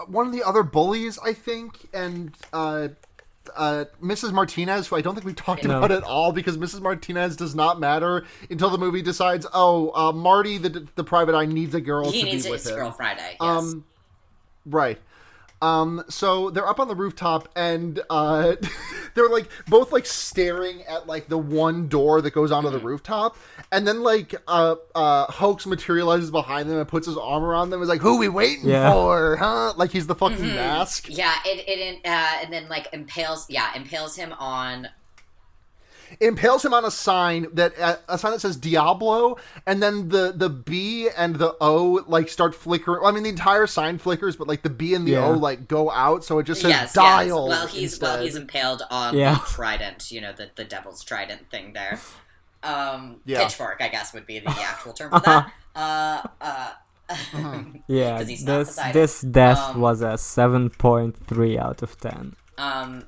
one of the other bullies, I think, and Mrs. Martinez, who I don't think we talked about at all, because Mrs. Martinez does not matter until the movie decides, Marty, the private eye, needs a girl to be with him. He needs his girl Friday. Yes. Right. So they're up on the rooftop, and they're like both like staring at like the one door that goes onto the rooftop, and then like Hoax materializes behind them and puts his arm around them. Is like, "Who we waiting for? Huh?" Like he's the fucking mask. Yeah, and then like impales him on. Impales him on a sign that says Diablo, and then the B and the O like start flickering. Well, I mean, the entire sign flickers, but like the B and the O like go out, so it just says dial. Well, he's impaled on the trident, the devil's trident thing there. Pitchfork, I guess, would be the actual term for that. Yeah, this death was a 7.3 out of 10. And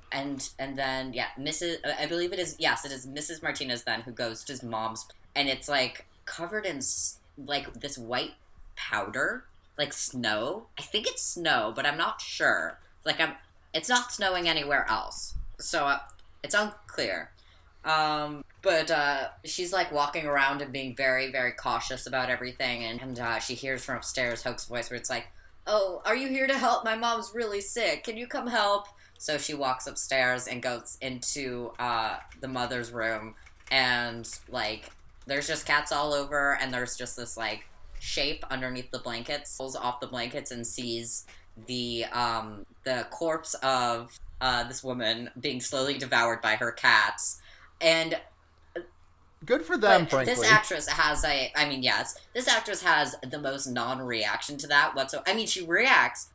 then Mrs. I believe it is Mrs. Martinez then who goes to his mom's, and it's like covered in like this white powder, like snow. I think it's snow, but I'm not sure. Like it's not snowing anywhere else, so it's unclear. But she's like walking around and being very, very cautious about everything, and she hears from upstairs Hoax's voice where it's like, "Oh, are you here to help? My mom's really sick. Can you come help?" So she walks upstairs and goes into the mother's room, and like there's just cats all over, and there's just this like shape underneath the blankets. Pulls off the blankets and sees the corpse of this woman being slowly devoured by her cats, and good for them. Frankly, this actress has this actress has the most non-reaction to that whatsoever. I mean, she reacts.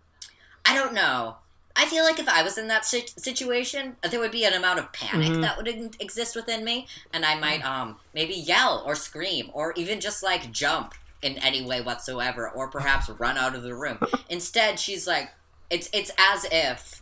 I don't know. I feel like if I was in that situation, there would be an amount of panic that would exist within me, and I might maybe yell or scream or even just like jump in any way whatsoever, or perhaps run out of the room. Instead, she's like, it's as if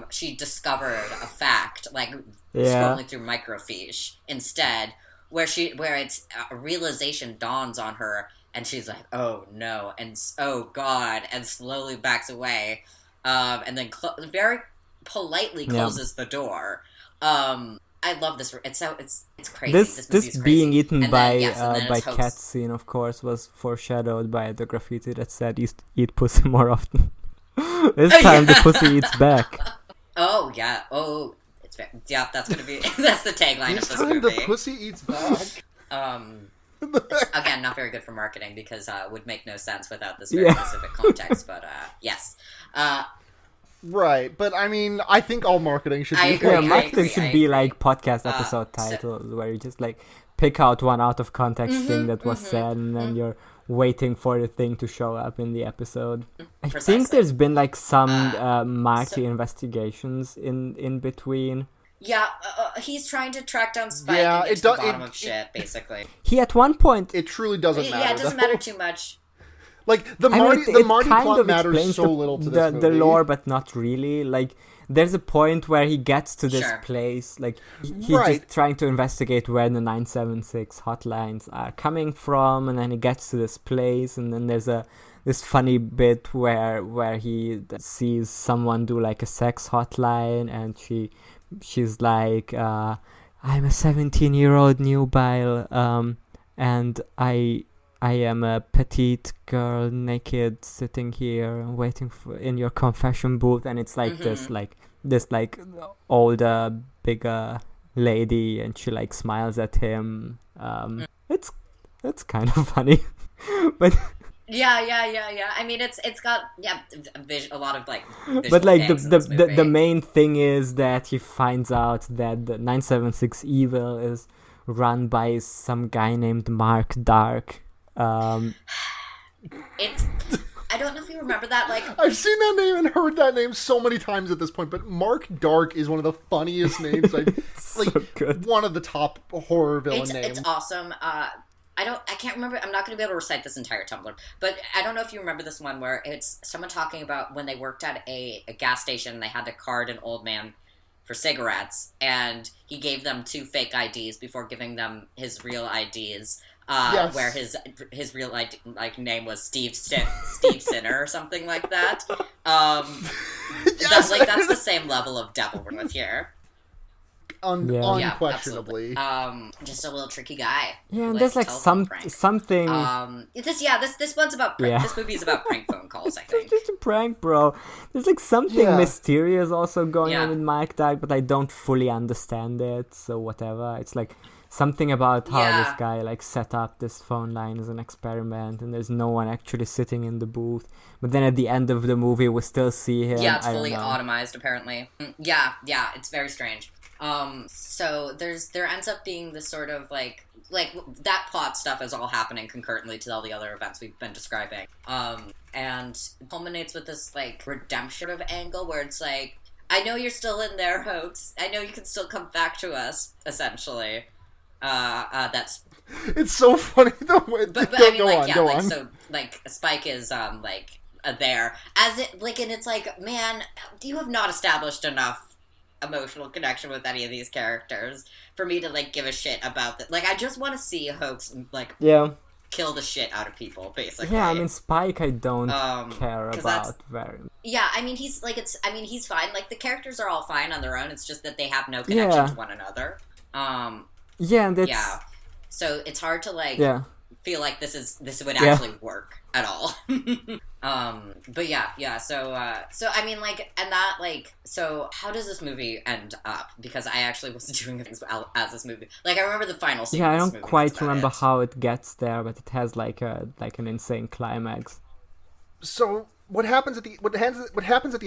she discovered a fact, like scrolling through microfiche. Instead, where it's a realization dawns on her, and she's like, "Oh no," and "Oh God," and slowly backs away. And then very politely closes the door. I love this. It's crazy. This being eaten by cats scene, of course, was foreshadowed by the graffiti that said "Eat pussy more often." This time the pussy eats back. Oh yeah. Oh, that's gonna be that's the tagline of this movie. The pussy eats back. Again, not very good for marketing because would make no sense without this very specific context. But yes, right. But I mean, I think all marketing should be. Marketing should be like podcast episode titles where you just like pick out one out of context thing that was said, and then you're waiting for the thing to show up in the episode. I think there's been like some marketing investigations in between. Yeah, he's trying to track down Spike and get to the bottom of shit, basically. He at one point... It truly doesn't matter. Yeah, it doesn't matter too much. Like, the Marty plot matters so little to this movie. The lore, but not really. Like, there's a point where he gets to this place. Like, he's just trying to investigate where the 976 hotlines are coming from, and then he gets to this place, and then there's this funny bit where he sees someone do, like, a sex hotline, and she's like, I'm a 17-year-old nubile, and I am a petite girl, naked, sitting here waiting in your confession booth, and it's like this older, bigger lady, and she like smiles at him. It's kind of funny, but. Yeah. I mean, it's got a lot of like. But like the main thing is that he finds out that the 976 Evil is run by some guy named Mark Dark. It's. I don't know if you remember that. Like, I've seen that name and heard that name so many times at this point. But Mark Dark is one of the funniest names. So good. One of the top horror villain names. It's awesome. I can't remember. I'm not going to be able to recite this entire Tumblr, but I don't know if you remember this one where it's someone talking about when they worked at a gas station and they had to card an old man for cigarettes, and he gave them 2 fake IDs before giving them his real IDs. Where his real ID, like, name was Steve Sinner or something like that. That's the same level of devil we're with here. unquestionably. Just a little tricky guy. Yeah, and there's like something. This one's about prank. This movie is about prank phone calls. I think it's just a prank, bro. There's like something mysterious also going on with Mike Dyke, but I don't fully understand it. So whatever. It's like something about how this guy like set up this phone line as an experiment, and there's no one actually sitting in the booth. But then at the end of the movie, we still see him. Yeah, it's fully automized apparently. Yeah, it's very strange. So there ends up being this sort of like that plot stuff is all happening concurrently to all the other events we've been describing. And culminates with this like redemption of angle where it's like, I know you're still in there, Hoax. I know you can still come back to us, essentially. That's... It's so funny the way... But I mean, go on. So, like, Spike is, there. As it, like, and it's like, man, you have not established enough emotional connection with any of these characters for me to, like, give a shit about that. Like, I just want to see Hoax, like... kill the shit out of people, basically. Yeah, I mean, Spike I don't care about very much. Yeah, I mean, he's fine. Like, the characters are all fine on their own, it's just that they have no connection to one another. So it's hard to, like, feel like this would actually work at all. But so I mean, like, and that, like, so how does this movie end up? Because I actually wasn't doing things as this movie. Like, I remember the final scene. Yeah, I don't quite remember how it gets there, but it has like an insane climax. So what happens at the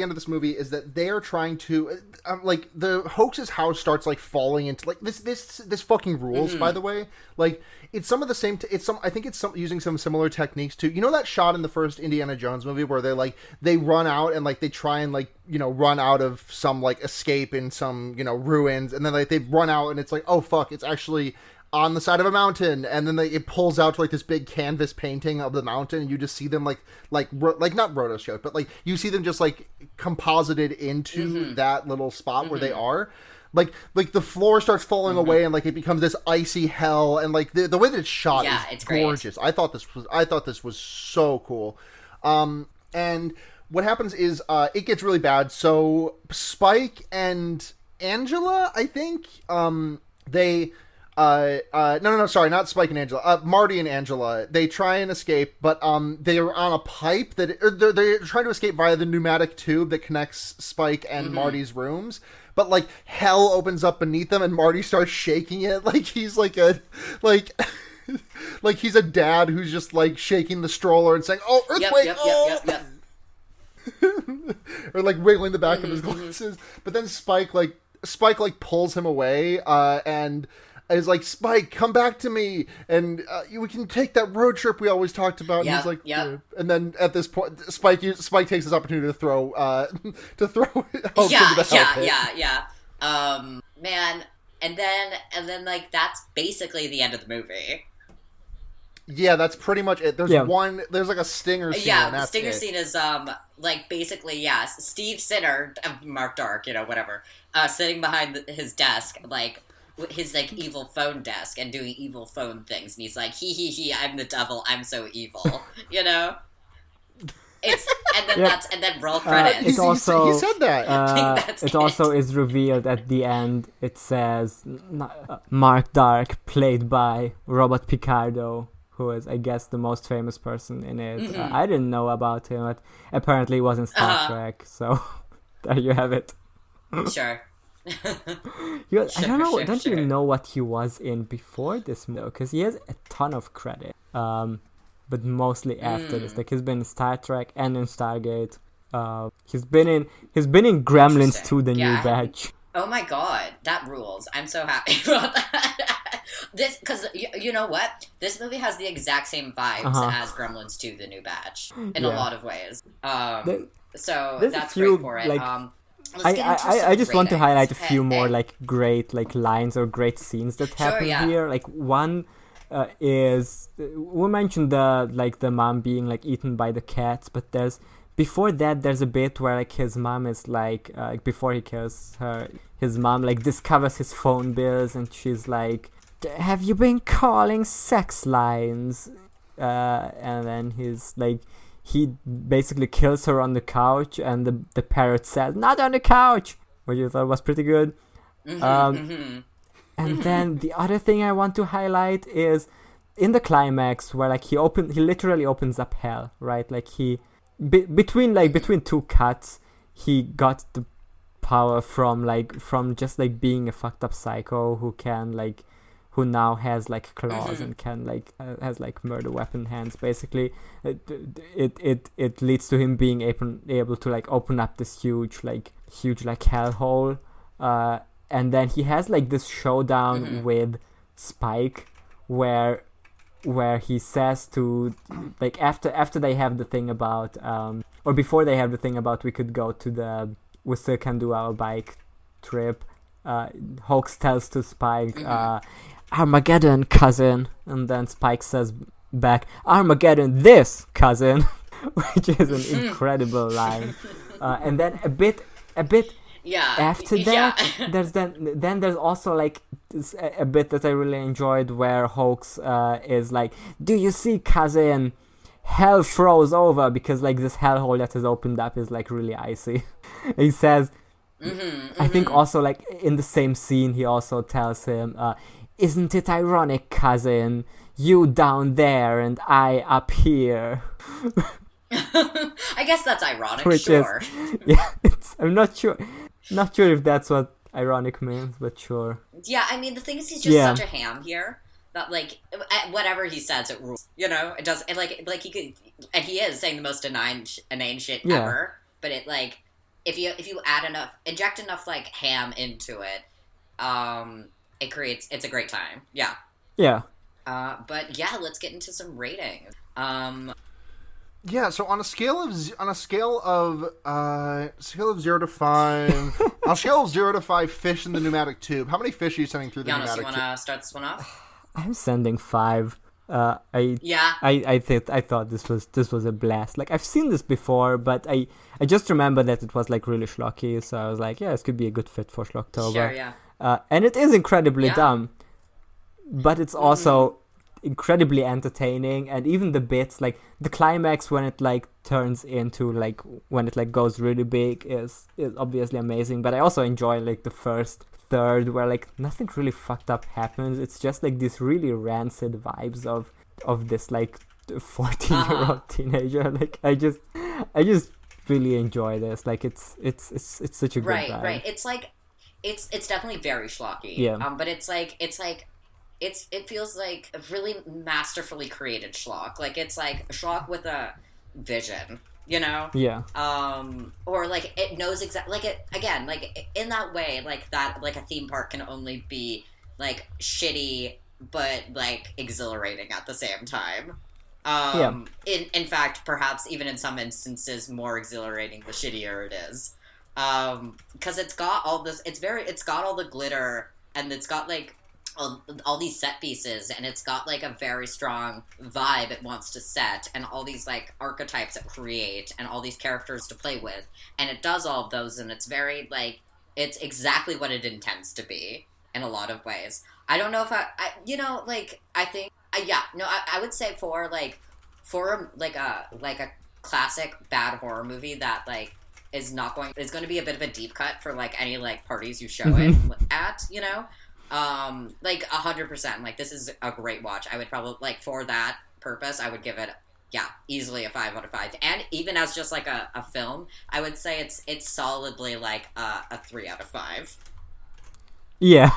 end of this movie is that they are trying to like the Hoax's house starts like falling into like this fucking rules. By the way, like it's some of the same. I think it's using some similar techniques too. You know that shot in the first Indiana Jones movie where they run out and like they try and like run out of some like escape in some ruins, and then like they run out and it's like, oh fuck, it's actually on the side of a mountain, and then it pulls out to like this big canvas painting of the mountain, and you just see them like not rotoscoped, but like you see them just like composited into that little spot where they are. Like the floor starts falling away, and like it becomes this icy hell, and like the way that it's shot is gorgeous. Great. I thought this was so cool. And what happens is it gets really bad. So Spike and Angela, I think, they. Sorry, not Spike and Angela. Marty and Angela. They try and escape, but they are on a pipe they're trying to escape via the pneumatic tube that connects Spike and Marty's rooms. But like hell opens up beneath them, and Marty starts shaking it like he's like like he's a dad who's just like shaking the stroller and saying, "Oh, earthquake!" Yep. Or like wiggling the back of his glasses. But then Spike pulls him away and is like, "Spike, come back to me, and we can take that road trip we always talked about." And he's like, and then at this point, Spike takes his opportunity to throw Hoax into the hell pit. Man, and then like that's basically the end of the movie. Yeah, that's pretty much it. There's like a stinger scene. Yeah, the stinger scene is like basically Steve Sinner, Mark Dark, whatever, sitting behind his desk, like his like evil phone desk and doing evil phone things, and he's like, he, I'm the devil, I'm so evil, It's and then roll credits. It also, he said that. It also is revealed at the end. It says Mark Dark, played by Robert Picardo, who is, I guess, the most famous person in it. I didn't know about him, but apparently he was in Star Trek. So there you have it. Sure. I don't know. Don't you know what he was in before this movie? Because he has a ton of credit. But mostly after this, like he's been in Star Trek and in Stargate. He's been in Gremlins 2: The New Batch. Oh my god, that rules! I'm so happy about that. Because you know what, this movie has the exact same vibes as Gremlins 2: The New Batch in a lot of ways. So that's great for it. Like, I just want to highlight a few more like great like lines or great scenes that happen here. Like one is, we mentioned the mom being like eaten by the cats, but before that there's a bit where like his mom is like before he kills her, his mom like discovers his phone bills, and she's like, "Have you been calling sex lines?" And then he's like, he basically kills her on the couch, and the parrot says, "Not on the couch," which I thought was pretty good. And then the other thing I want to highlight is in the climax where like he literally opens up hell, right? Like he between two cuts, he got the power from just like being a fucked up psycho who now has like claws and can has like murder weapon hands. Basically, it leads to him being able to like open up this huge hellhole, and then he has like this showdown with Spike where he says to like after they have the thing about or before they have the thing about we still can do our bike trip, Hawks tells to Spike, Armageddon, cousin, and then Spike says back, Armageddon, this cousin, which is an incredible line. And then a bit after that, there's also like a bit that I really enjoyed where Hawks is like, do you see, cousin? Hell froze over because like this hellhole that has opened up is like really icy. He says, I think also like in the same scene he also tells him, isn't it ironic, cousin? You down there and I up here. I guess that's ironic, sure. I'm not sure if that's what ironic means, but sure. Yeah, I mean the thing is he's just such a ham here. That like whatever he says, it rules. You know, it does. And like he could, and he is saying the most inane shit ever. But it like if you inject enough like ham into it, it's a great time. Yeah. Yeah. But yeah, let's get into some ratings. Yeah, so on a scale of 0 to 5, on a scale of 0 to 5 fish in the pneumatic tube, how many fish are you sending through the pneumatic tube? Giannis, you want to start this one off? I'm sending 5. I thought this was a blast. Like I've seen this before, but I just remember that it was like really schlocky, so I was like, yeah, this could be a good fit for Schlocktober. Sure, yeah. And it is incredibly dumb, but it's also incredibly entertaining, and even the bits like the climax when it like turns into like when it like goes really big is obviously amazing. But I also enjoy like the first third where like nothing really fucked up happens. It's just like these really rancid vibes of this like 14-year-old teenager. Like I just really enjoy this. Like it's such a good vibe. Right. It's like it's definitely very schlocky. Yeah. But it feels like a really masterfully created schlock. Like it's like a schlock with a vision, you know? Yeah. Or like it knows exactly, like it again, like in that way, like that, like a theme park can only be like shitty but like exhilarating at the same time. In fact, perhaps even in some instances more exhilarating the shittier it is. Because it's got all this, it's got all the glitter, and it's got like all these set pieces, and it's got like a very strong vibe it wants to set, and all these like archetypes it create, and all these characters to play with, and it does all of those, and it's very like it's exactly what it intends to be in a lot of ways. I don't know if I would say for a classic bad horror movie that like is going to be a bit of a deep cut for like any like parties you show it at, you know. Like 100%, like this is a great watch. I would probably like for that purpose I would give it easily a 5 out of 5. And even as just like a film, I would say it's solidly like a 3 out of 5. Yeah.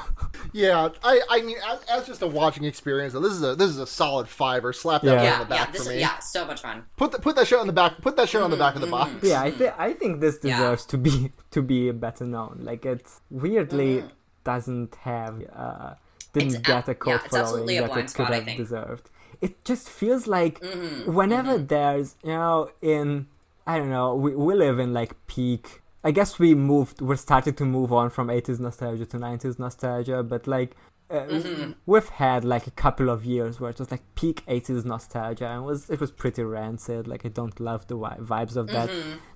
I mean, as just a watching experience, this is a solid 5. Slap that on the back for me. Yeah, so much fun. Put that show on the back. Put that show on the back of the box. Yeah, I think this deserves to be better known. Like it's weirdly doesn't have didn't get a cult following that it could have deserved. It just feels like whenever there's we live in like peak. I guess we're starting to move on from 80s nostalgia to 90s nostalgia, but like we've had like a couple of years where it was like peak 80s nostalgia, and it was pretty rancid. Like I don't love the vibes of that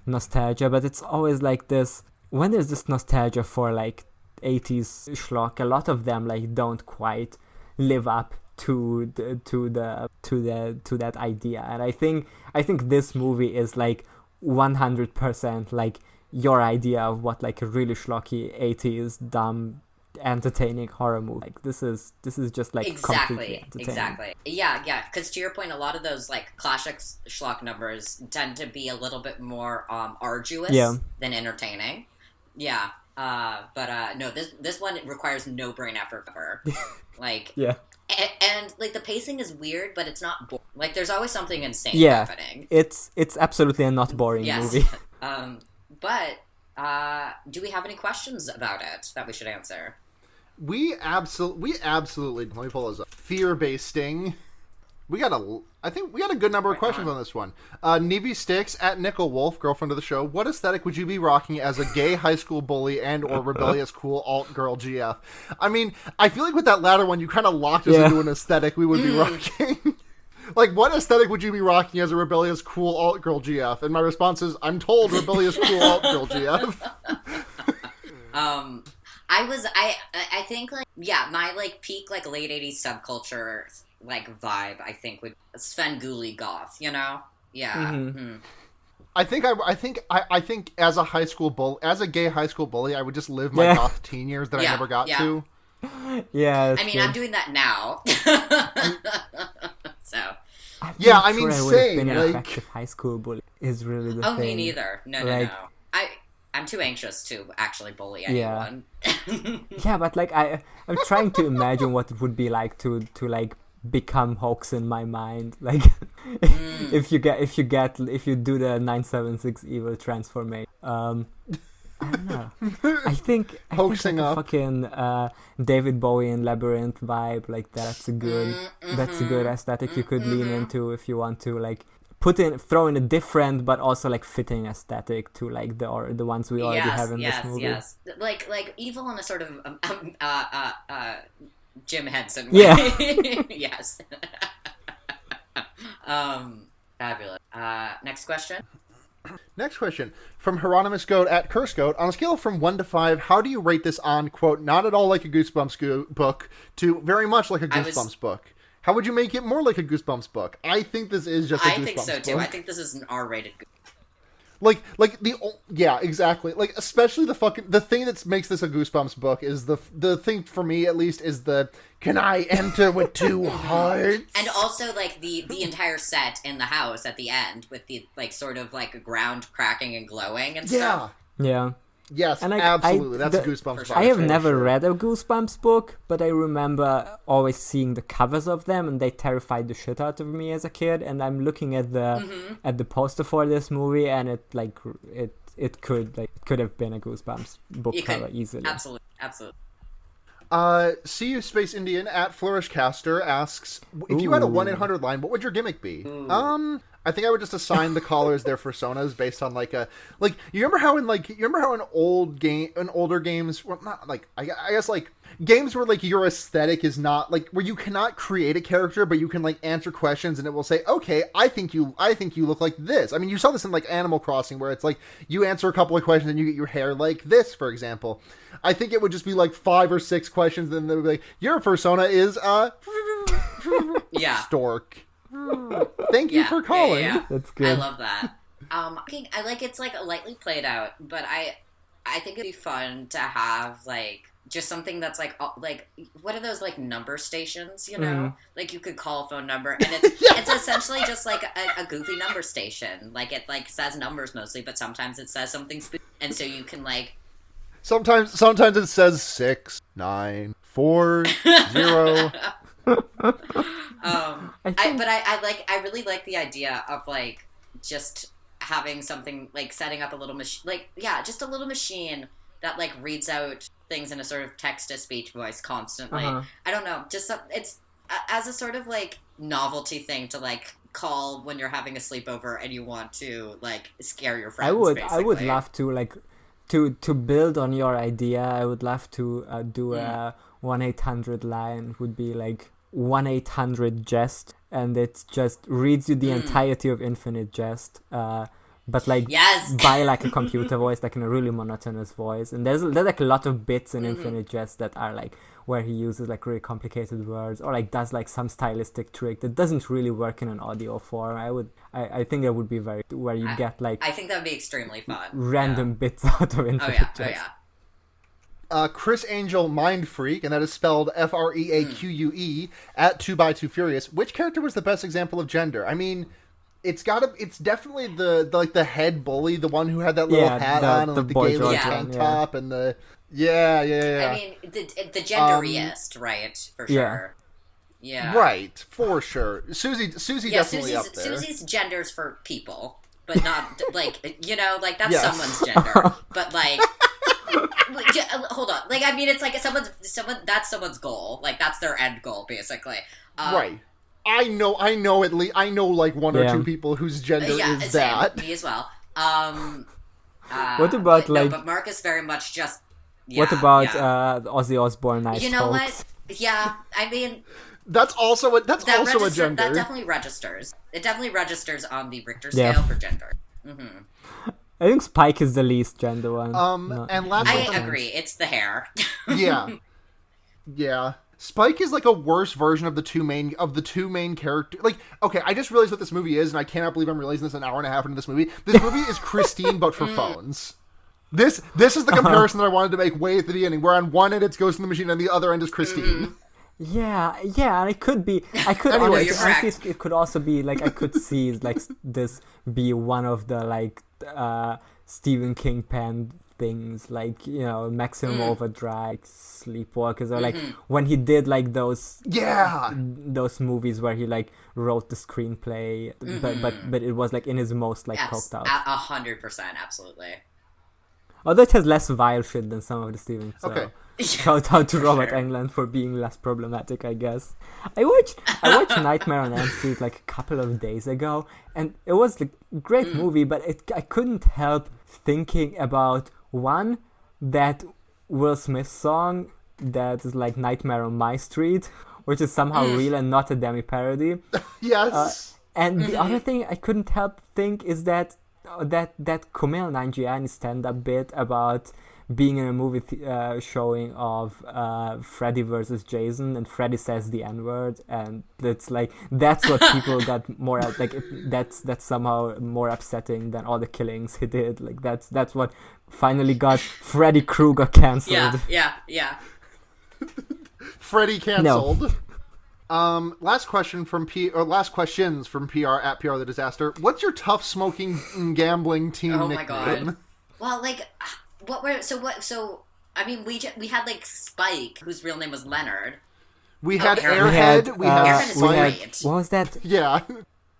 nostalgia, but it's always like this when there's this nostalgia for like 80s schlock, a lot of them like don't quite live up to that idea, and I think this movie is like 100% like your idea of what like a really schlocky 80s dumb entertaining horror movie. Like this is just like completely entertaining. Exactly. Yeah. Because to your point, a lot of those like classic schlock numbers tend to be a little bit more arduous than entertaining. Yeah. But no, this one requires no brain effort ever. Like and like the pacing is weird, but it's not like there's always something insane happening. It's absolutely a not boring movie. But do we have any questions about it that we should answer? We absolutely. Let me pull those up. Fear-basting. I think we got a good number of questions on this one. Nevi Sticks at Nickel Wolf, girlfriend of the show. What aesthetic would you be rocking as a gay high school bully and or rebellious cool alt girl GF? I mean, I feel like with that latter one, you kind of locked us into an aesthetic we would be rocking. Like, what aesthetic would you be rocking as a rebellious cool alt girl GF? And my response is, I'm told rebellious cool alt girl GF. I think like my like peak like late 80s subculture like vibe I think would Svengoolie goth, you know? I think as a high school as a gay high school bully, I would just live my goth teen years that I never got to. Yeah, I mean, I'm doing that now. So I mean, saying like effective high school bully is really the thing. Me neither. No. I'm too anxious to actually bully anyone. Yeah, but like I'm trying to imagine what it would be like to like become Hoax in my mind. Like if you do the 976 evil transformation. I don't know. I think like a fucking David Bowie and Labyrinth vibe, like that's a good aesthetic you could lean into if you want to like throw in a different but also like fitting aesthetic to like the ones we already have in this movie. Yes. Like evil in a sort of Jim Henson way. Yeah. Yes. Fabulous. Next question. Next question from Hieronymus Goat at Curse Goat. On a scale from 1 to 5, how do you rate this on, quote, not at all like a Goosebumps book to very much like a Goosebumps book? How would you make it more like a Goosebumps book? I think this is just a Goosebumps book. I think so too. I think this is an R-rated exactly. Like, especially the thing that makes this a Goosebumps book is the thing for me at least is can I enter with 2 hearts? And also like the entire set in the house at the end with the like sort of like ground cracking and glowing and stuff. Yeah. Yes, and absolutely. That's a Goosebumps book. I have never read a Goosebumps book, but I remember always seeing the covers of them, and they terrified the shit out of me as a kid. And I'm looking at the poster for this movie, and it could have been a Goosebumps book cover easily. Absolutely. See You Space Indian at Flourishcaster asks, if you had a 1-800 line, what would your gimmick be? I think I would just assign the callers their personas based on you remember how in older games, well, not like I guess like games where like your aesthetic is not like where you cannot create a character, but you can like answer questions and it will say, okay, I think you look like this. I mean, you saw this in like Animal Crossing where it's like you answer a couple of questions and you get your hair like this, for example. I think it would just be like 5 or 6 questions, and then they would be like, your persona is stork. Thank you for calling. Yeah. That's good. I love that. I like it's like lightly played out, but I think it'd be fun to have like just something that's like what are those like number stations? You know, like you could call a phone number, and it's essentially just like a goofy number station. Like it like says numbers mostly, but sometimes it says something spooky, and so you can like. Sometimes it says 6, 9, 4, 0. I really like the idea of like just having something like setting up a little machine, just a little machine that like reads out things in a sort of text to speech voice constantly. I don't know, just it's as a sort of like novelty thing to like call when you're having a sleepover and you want to like scare your friends. I would love to like to build on your idea. I would love to do a 1-800 line. Would be like 1-800 jest, and it just reads you the entirety of Infinite Jest, but like by like a computer voice, like in a really monotonous voice. And there's like a lot of bits in Infinite Jest that are like where he uses like really complicated words or like does like some stylistic trick that doesn't really work in an audio form. I think that would be very where you get like I think that would be extremely fun. Random bits out of Infinite Jest. Chris Angel Mind Freak, and that is spelled Freaque at 2x2 Furious. Which character was the best example of gender? I mean, it's definitely the head bully, the one who had that little hat on and the gay little tank top and the I mean, the genderiest, right? For sure. Yeah. Right, for sure. Susie definitely up there. Susie's gender's for people, but not like, you know, like that's someone's gender. But like, hold on. Like, I mean, it's like that's someone's goal. Like, that's their end goal, basically. Right. I know like one or two people whose gender is that. Me as well. What about but Marcus very much just. What about Ozzy Osbourne? You know what? Yeah, I mean. That's also a gender. That definitely registers. It definitely registers on the Richter scale for gender. Mm-hmm. I think Spike is the least gender one. And last I agree. It's the hair. Yeah. Spike is like a worse version of the two main characters. Like, okay, I just realized what this movie is, and I cannot believe I'm realizing this an hour and a half into this movie. This movie is Christine, but for phones. This is the comparison that I wanted to make way at the beginning, where on one end it's Ghost in the Machine, and the other end is Christine. Mm-hmm. Yeah, and it could be. I could anyway, honestly, it could also be like I could see like this be one of the like Stephen King pen things, like, you know, Maximum Overdrive, Sleepwalkers, or like when he did like those movies where he like wrote the screenplay, but it was like in his most like coked out. 100%, absolutely. Although it has less vile shit than some of the Stephen. So. Okay. Shout out to Robert Englund for being less problematic, I guess. I watched Nightmare on Elm Street like a couple of days ago, and it was like a great movie, but I couldn't help thinking about one, that Will Smith song that is like Nightmare on My Street, which is somehow real and not a demi parody. Yes. And the other thing I couldn't help think is that Kumail Nanjiani stand-up bit about being in a movie showing of Freddy versus Jason, and Freddy says the N-word, and it's like that's what people got more like. That's somehow more upsetting than all the killings he did. Like that's what finally got Freddy Krueger canceled. Yeah. Freddy canceled. No. Last questions from PR at PR the Disaster. What's your tough smoking and gambling team nickname? My god. Well, like. I mean, we had like Spike, whose real name was Leonard. We had Airhead. We had Spike. What was that? Yeah.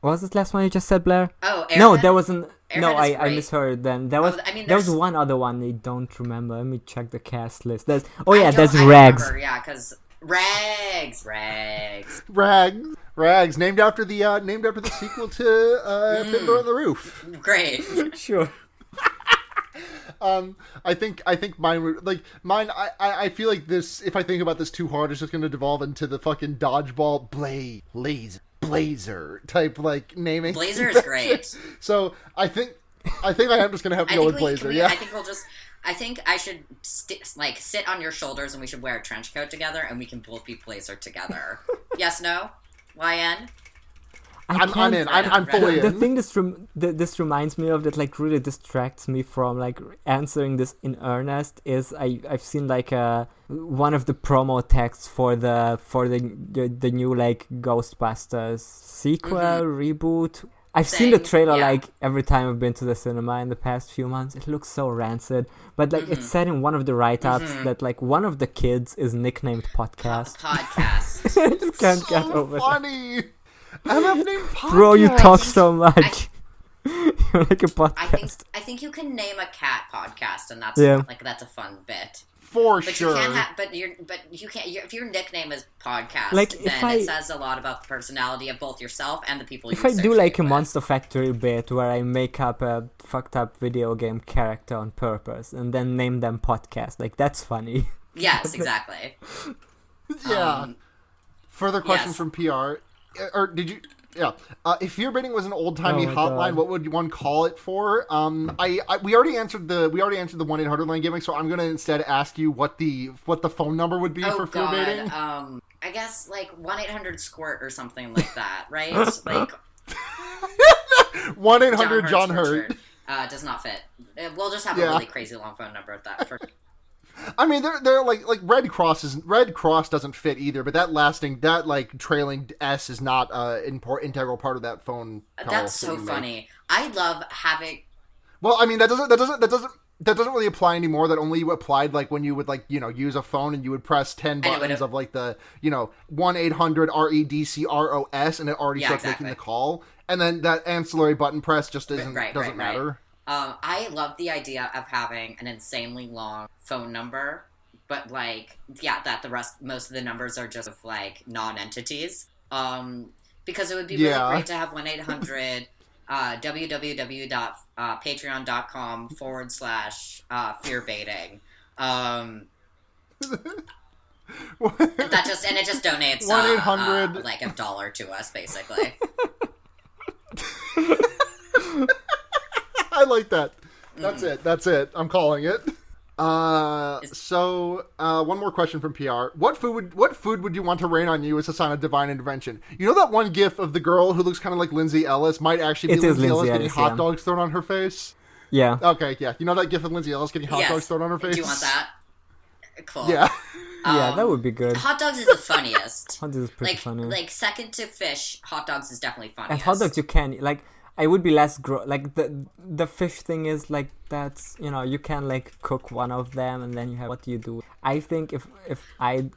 What was this last one you just said, Blair? Oh, Airhead? No, there wasn't. Airhead no, I misheard. Then there was. There was one other one I don't remember. Let me check the cast list. There's Rags. Yeah, because Rags. Rags, named after the sequel to Fiddler on the Roof. Great. Sure. I think mine. I feel like this. If I think about this too hard, it's just going to devolve into the fucking dodgeball Blazer type like naming. Blazer is great. So I think I am just going to have to go with Blazer. I think I should sit on your shoulders, and we should wear a trench coat together, and we can both be Blazer together. Yes, no, YN. I'm in. I'm fully in. The thing this reminds me of that like really distracts me from like answering this in earnest is I've seen like one of the promo texts for the new like Ghostbusters sequel reboot. I've seen the trailer like every time I've been to the cinema in the past few months. It looks so rancid, but like it said in one of the write-ups that like one of the kids is nicknamed Podcast. Podcast. I just can't get over funny. MF name Podcast. Bro, you talk so much. You're like a podcast. I think you can name a cat Podcast, and that's that's a fun bit. For sure. You can't. If your nickname is Podcast, like, then it says a lot about the personality of both yourself and the people you associate with. If I do like a Monster Factory bit where I make up a fucked up video game character on purpose and then name them Podcast, like that's funny. Yes, exactly. Yeah. Further questions from PR. Or did you? Yeah. If fear bidding was an old timey hotline, what would one call it for? We already answered the 1-800 line gimmick, so I'm gonna instead ask you what the phone number would be for fear bidding. I guess like 1-800-SQUIRT or something like that, right? Like 1-800 John Hurt. Does not fit. We'll just have a really crazy long phone number at that. I mean, they're like Red Cross doesn't fit either, but that like trailing S is not integral part of that phone call. That's so funny. I love having. Well, I mean that doesn't really apply anymore. That only applied like when you would like use a phone and you would press 10 buttons of like the 1-800-REDCROS and it already starts making the call, and then that ancillary button press just doesn't matter. I love the idea of having an insanely long phone number, but like that most of the numbers are just of like non-entities. Because it would be really great to have 1-800 www.patreon.com/fearbaiting. It just donates 1-800 like $1 to us basically. I like that. That's it. I'm calling it. So one more question from PR. What food would you want to rain on you as a sign of divine intervention? You know that one gif of the girl who looks kind of like Lindsay Ellis might actually be Lindsay Ellis getting hot dogs thrown on her face? Yeah. Okay, yeah. You know that gif of Lindsay Ellis getting hot dogs thrown on her face? Do you want that? Cool. Yeah. Yeah, that would be good. Hot dogs is the funniest. Hot dogs is pretty funny. Like second to fish, hot dogs is definitely funniest. And hot dogs you can like. I would be less like the fish thing is like that's you can like cook one of them and then you have what do you do. I think if I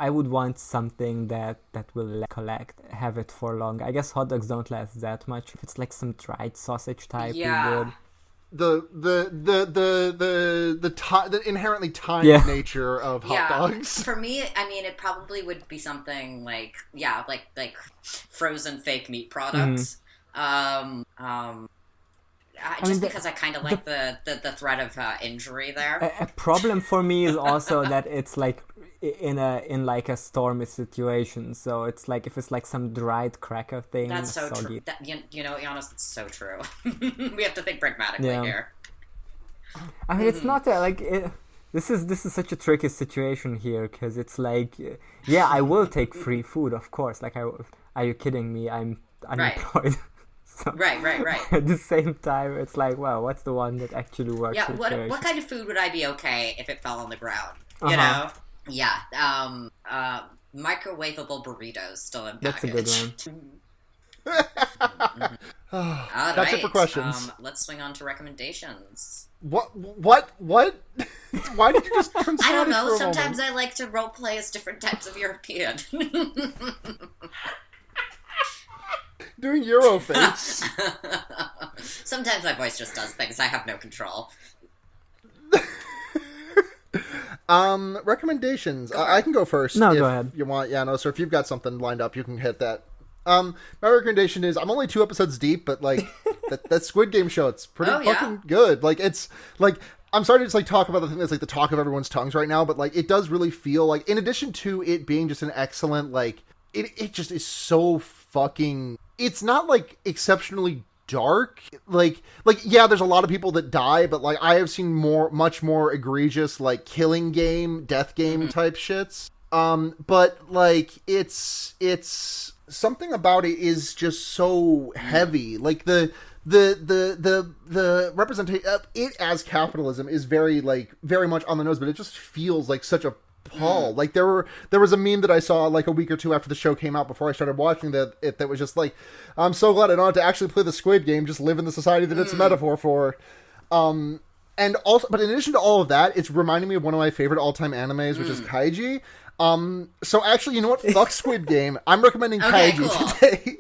would want something that will have it for long. I guess hot dogs don't last that much. If it's like some dried sausage type, yeah. The inherently timed nature of hot dogs. For me, I mean, it probably would be something like frozen fake meat products. Because I kind of like the threat of injury there. A problem for me is also that it's like in like a stormy situation. So it's like if it's like some dried cracker thing. That's so true. Giannis, it's so true. We have to think pragmatically here. I mean, it's not this is such a tricky situation here because it's like, I will take free food, of course. Like, are you kidding me? I'm unemployed. Right. So, right. At the same time, it's like, well, what's the one that actually works? Yeah, what kind of food would I be okay if it fell on the ground? You know? Yeah. Microwavable burritos still in package. That's a good one. That's it for questions. Let's swing on to recommendations. What? Why did you just turn I don't know. Sometimes I like to roleplay as different types of European. Doing Euroface. Sometimes my voice just does things. I have no control. Recommendations. I can go first. No, go ahead. You want? Yeah, no. So if you've got something lined up, you can hit that. My recommendation is I'm only 2 episodes deep, but like that Squid Game show, it's pretty fucking good. Like it's like I'm sorry to just like talk about the thing that's like the talk of everyone's tongues right now, but like it does really feel like in addition to it being just an excellent like it just is so fucking. It's not like exceptionally dark. Like yeah, there's a lot of people that die, but like I have seen much more egregious like killing game, death game type shits. But like it's something about it is just so heavy. Like the representation of it as capitalism is very much on the nose, but it just feels like such a pull. Like there was a meme that I saw like a week or two after the show came out before I started watching that was just like, I'm so glad I don't have to actually play the Squid Game, just live in the society that it's a metaphor for. And also, but in addition to all of that, it's reminding me of one of my favorite all-time animes, which is Kaiji. So actually, you know what? Fuck Squid Game. I'm recommending Kaiji today.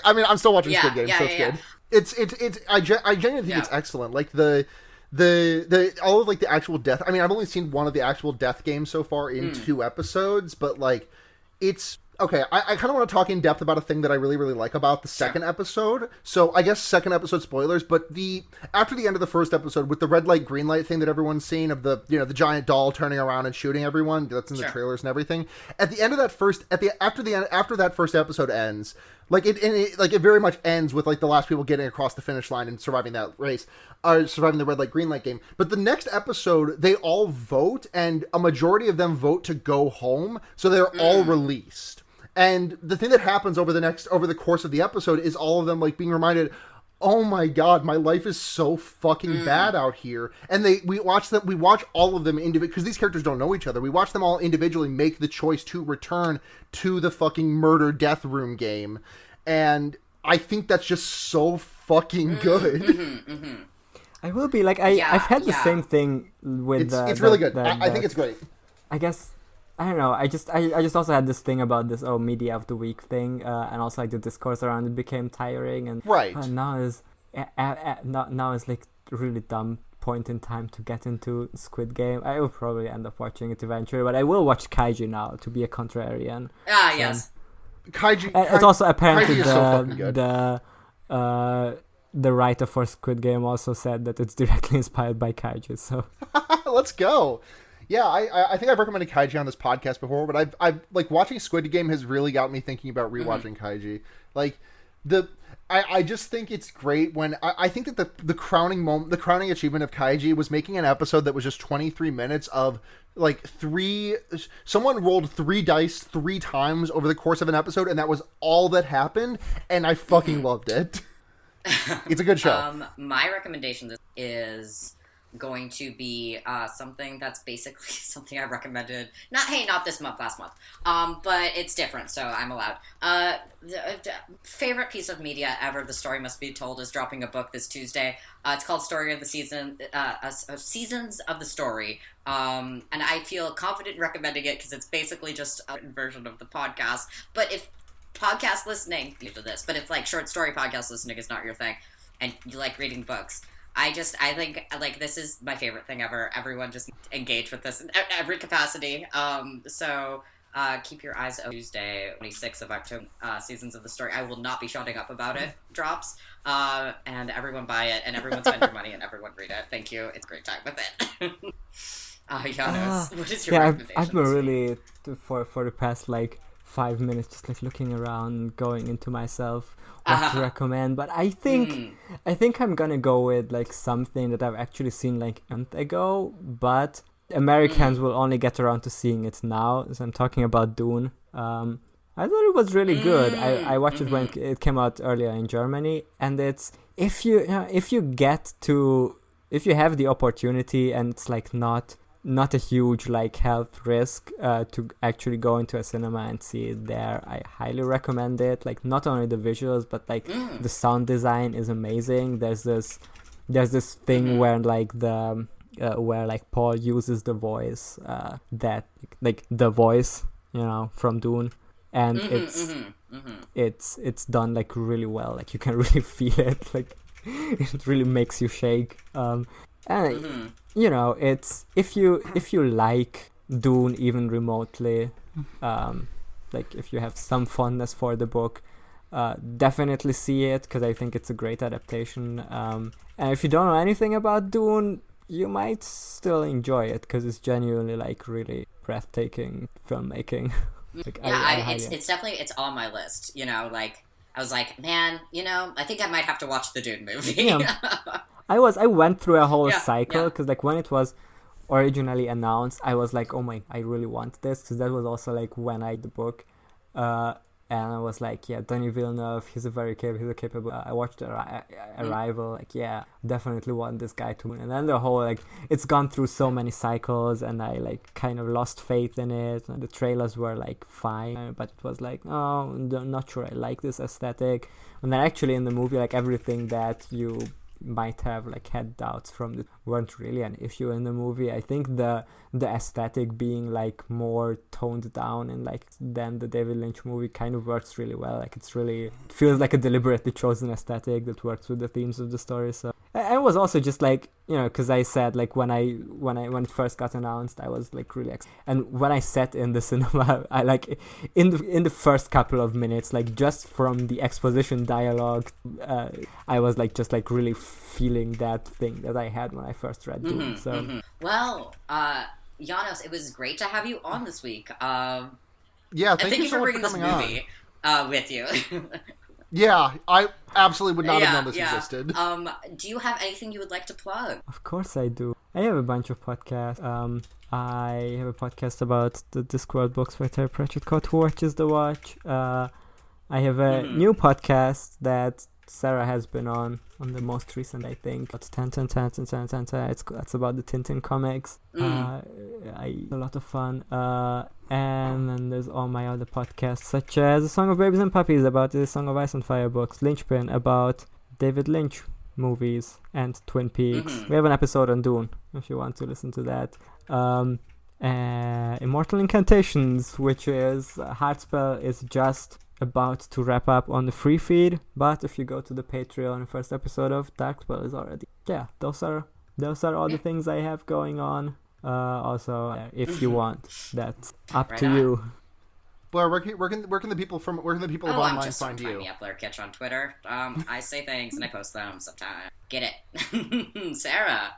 I'm still watching Squid Game, so it's good. I genuinely think it's excellent. Like the all of like the actual death. I mean, I've only seen one of the actual death games so far in 2 episodes, but like it's okay. I kind of want to talk in depth about a thing that I really, really like about the second episode. So I guess second episode spoilers, but after the end of the first episode with the red light, green light thing that everyone's seen of the the giant doll turning around and shooting everyone. That's in the trailers and everything. At the end of that after that first episode ends, like it very much ends with like the last people getting across the finish line and surviving that race, or surviving the red light, green light game. But the next episode, they all vote, and a majority of them vote to go home, so they're all released. And the thing that happens over the course of the episode is all of them like being reminded, oh my god, my life is so fucking bad out here. And we watch all of them individually, because these characters don't know each other. We watch them all individually make the choice to return to the fucking murder death room game. And I think that's just so fucking good. I will be like, I've had the same thing with it's really good. I think it's great. I guess, I don't know. I just also had this thing about this media of the week thing, and also like the discourse around it became tiring, and right now is like really dumb point in time to get into Squid Game. I will probably end up watching it eventually, but I will watch Kaiji now to be a contrarian. Yes. Kaiji. It's also apparently the writer for Squid Game also said that it's directly inspired by Kaiji. So let's go. Yeah, I think I've recommended Kaiji on this podcast before, but I've like watching Squid Game has really got me thinking about rewatching Kaiji. Like I just think it's great when I think that the crowning achievement of Kaiji was making an episode that was just 23 minutes of like someone rolled 3 dice 3 times over the course of an episode, and that was all that happened, and I fucking loved it. It's a good show. My recommendation is going to be something that's basically something I recommended not this month, last month, but it's different, so I'm allowed. The favorite piece of media ever, The Story Must Be Told, is dropping a book this Tuesday. It's called Story of the Season, Seasons of the Story, and I feel confident recommending it because it's basically just a version of the podcast. But if podcast listening, you do this, but if like short story podcast listening is not your thing and you like reading books, I think like this is my favorite thing ever. Everyone just engage with this in every capacity. So keep your eyes open. Tuesday, 26th of October, Seasons of the Story. I will not be shutting up about it. Drops. And everyone buy it, and everyone spend your money, and everyone read it. Thank you. It's a great time with it. Janos, what is your recommendation? I've been really for the past like 5 minutes just like looking around, going into myself what to recommend, but I think I'm gonna go with like something that I've actually seen like a month ago, but Americans will only get around to seeing it now. So I'm talking about Dune. I thought it was really good. I watched it when it came out earlier in Germany, and it's if you have the opportunity and it's like not a huge like health risk to actually go into a cinema and see it there, I highly recommend it. Like not only the visuals, but like the sound design is amazing. There's this thing where like where like Paul uses the voice that like the voice, you know, from Dune, and it's done like really well. Like you can really feel it. Like it really makes you shake. And you know, it's if you like Dune even remotely, like if you have some fondness for the book, definitely see it, because I think it's a great adaptation. And if you don't know anything about Dune, you might still enjoy it because it's genuinely like really breathtaking filmmaking. Like, it's definitely, it's on my list. You know, like I was like, man, you know, I think I might have to watch the Dune movie. Yeah. I went through a whole cycle, because like when it was originally announced, I was like, oh my, I really want this, because that was also like when I read the book, and I was like, yeah, Denis Villeneuve, he's a capable. I watched Arrival, like, yeah, definitely want this guy to win. And then the whole like, it's gone through so many cycles, and I like kind of lost faith in it. And the trailers were like fine, but it was like, oh, I'm not sure I like this aesthetic. And then actually in the movie, like everything that you might have like had doubts from weren't really an issue in the movie. I think the aesthetic being like more toned down and like than the David Lynch movie kind of works really well. Like it feels like a deliberately chosen aesthetic that works with the themes of the story. So I was also just like, you know, because I said like when it first got announced, I was like really excited. And when I sat in the cinema, I like in the first couple of minutes, like just from the exposition dialogue, I was like just like really feeling that thing that I had when I first read Dune. So well, Janos, it was great to have you on this week. Yeah, thank you so for bringing this movie with you. Yeah, I absolutely would not have known this existed. Do you have anything you would like to plug? Of course I do. I have a bunch of podcasts. I have a podcast about the Discworld books by Terry Pratchett called Who Watches the Watch. I have a new podcast that Sarah has been on the most recent, I think. It's It's about the Tintin comics. A lot of fun. And then there's all my other podcasts, such as A Song of Babies and Puppies, about the Song of Ice and Fire books, Lynchpin, about David Lynch movies and Twin Peaks. We have an episode on Dune, if you want to listen to that. Immortal Incantations, which is Heartspell, is just about to wrap up on the free feed, but if you go to the Patreon, first episode of Darkspell is already. Yeah, those are all the things I have going on. Also, if you want, that's up to you. Blair, where can the people of online find you? Find me at Blair Kitch on Twitter. I say things and I post them sometimes. Get it, Sarah.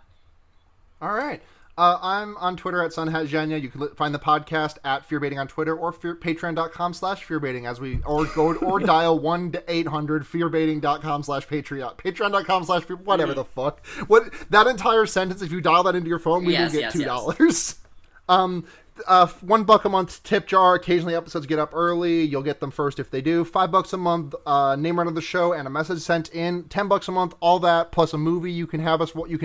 All right. I'm on Twitter at SunhatJanya. You can find the podcast at Fearbaiting on Twitter or patreon.com/fearbaiting or dial 1-800-fearbaiting.com/Patreon. Patreon.com/ whatever the fuck. What that entire sentence, if you dial that into your phone, we will get $2. $1 a month tip jar. Occasionally episodes get up early. You'll get them first if they do. $5 a month, name run of the show and a message sent in. $10 a month, all that plus a movie. You can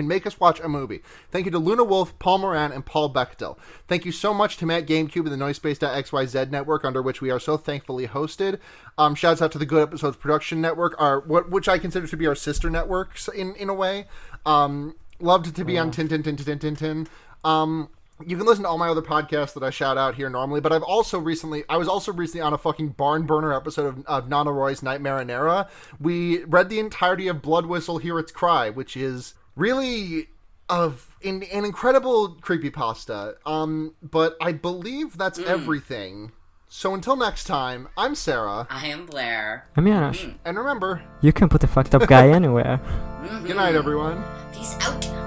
make us watch a movie. Thank you to Luna Wolf, Paul Moran, and Paul Bechdel. Thank you so much to Matt GameCube and the Noisepace.xyz network, under which we are so thankfully hosted. Shouts out to the Good Episodes Production Network, which I consider to be our sister networks in a way. Loved to be on Tintin. You can listen to all my other podcasts that I shout out here normally, but I was also recently on a fucking barn burner episode of Nana Roy's Night Marinara. We read the entirety of Blood Whistle, Hear Its Cry, which is really an incredible creepypasta. But I believe that's everything. So until next time, I'm Sarah. I am Blair. I'm Janosch. And remember, you can put a fucked up guy anywhere. Good night, everyone. Peace out.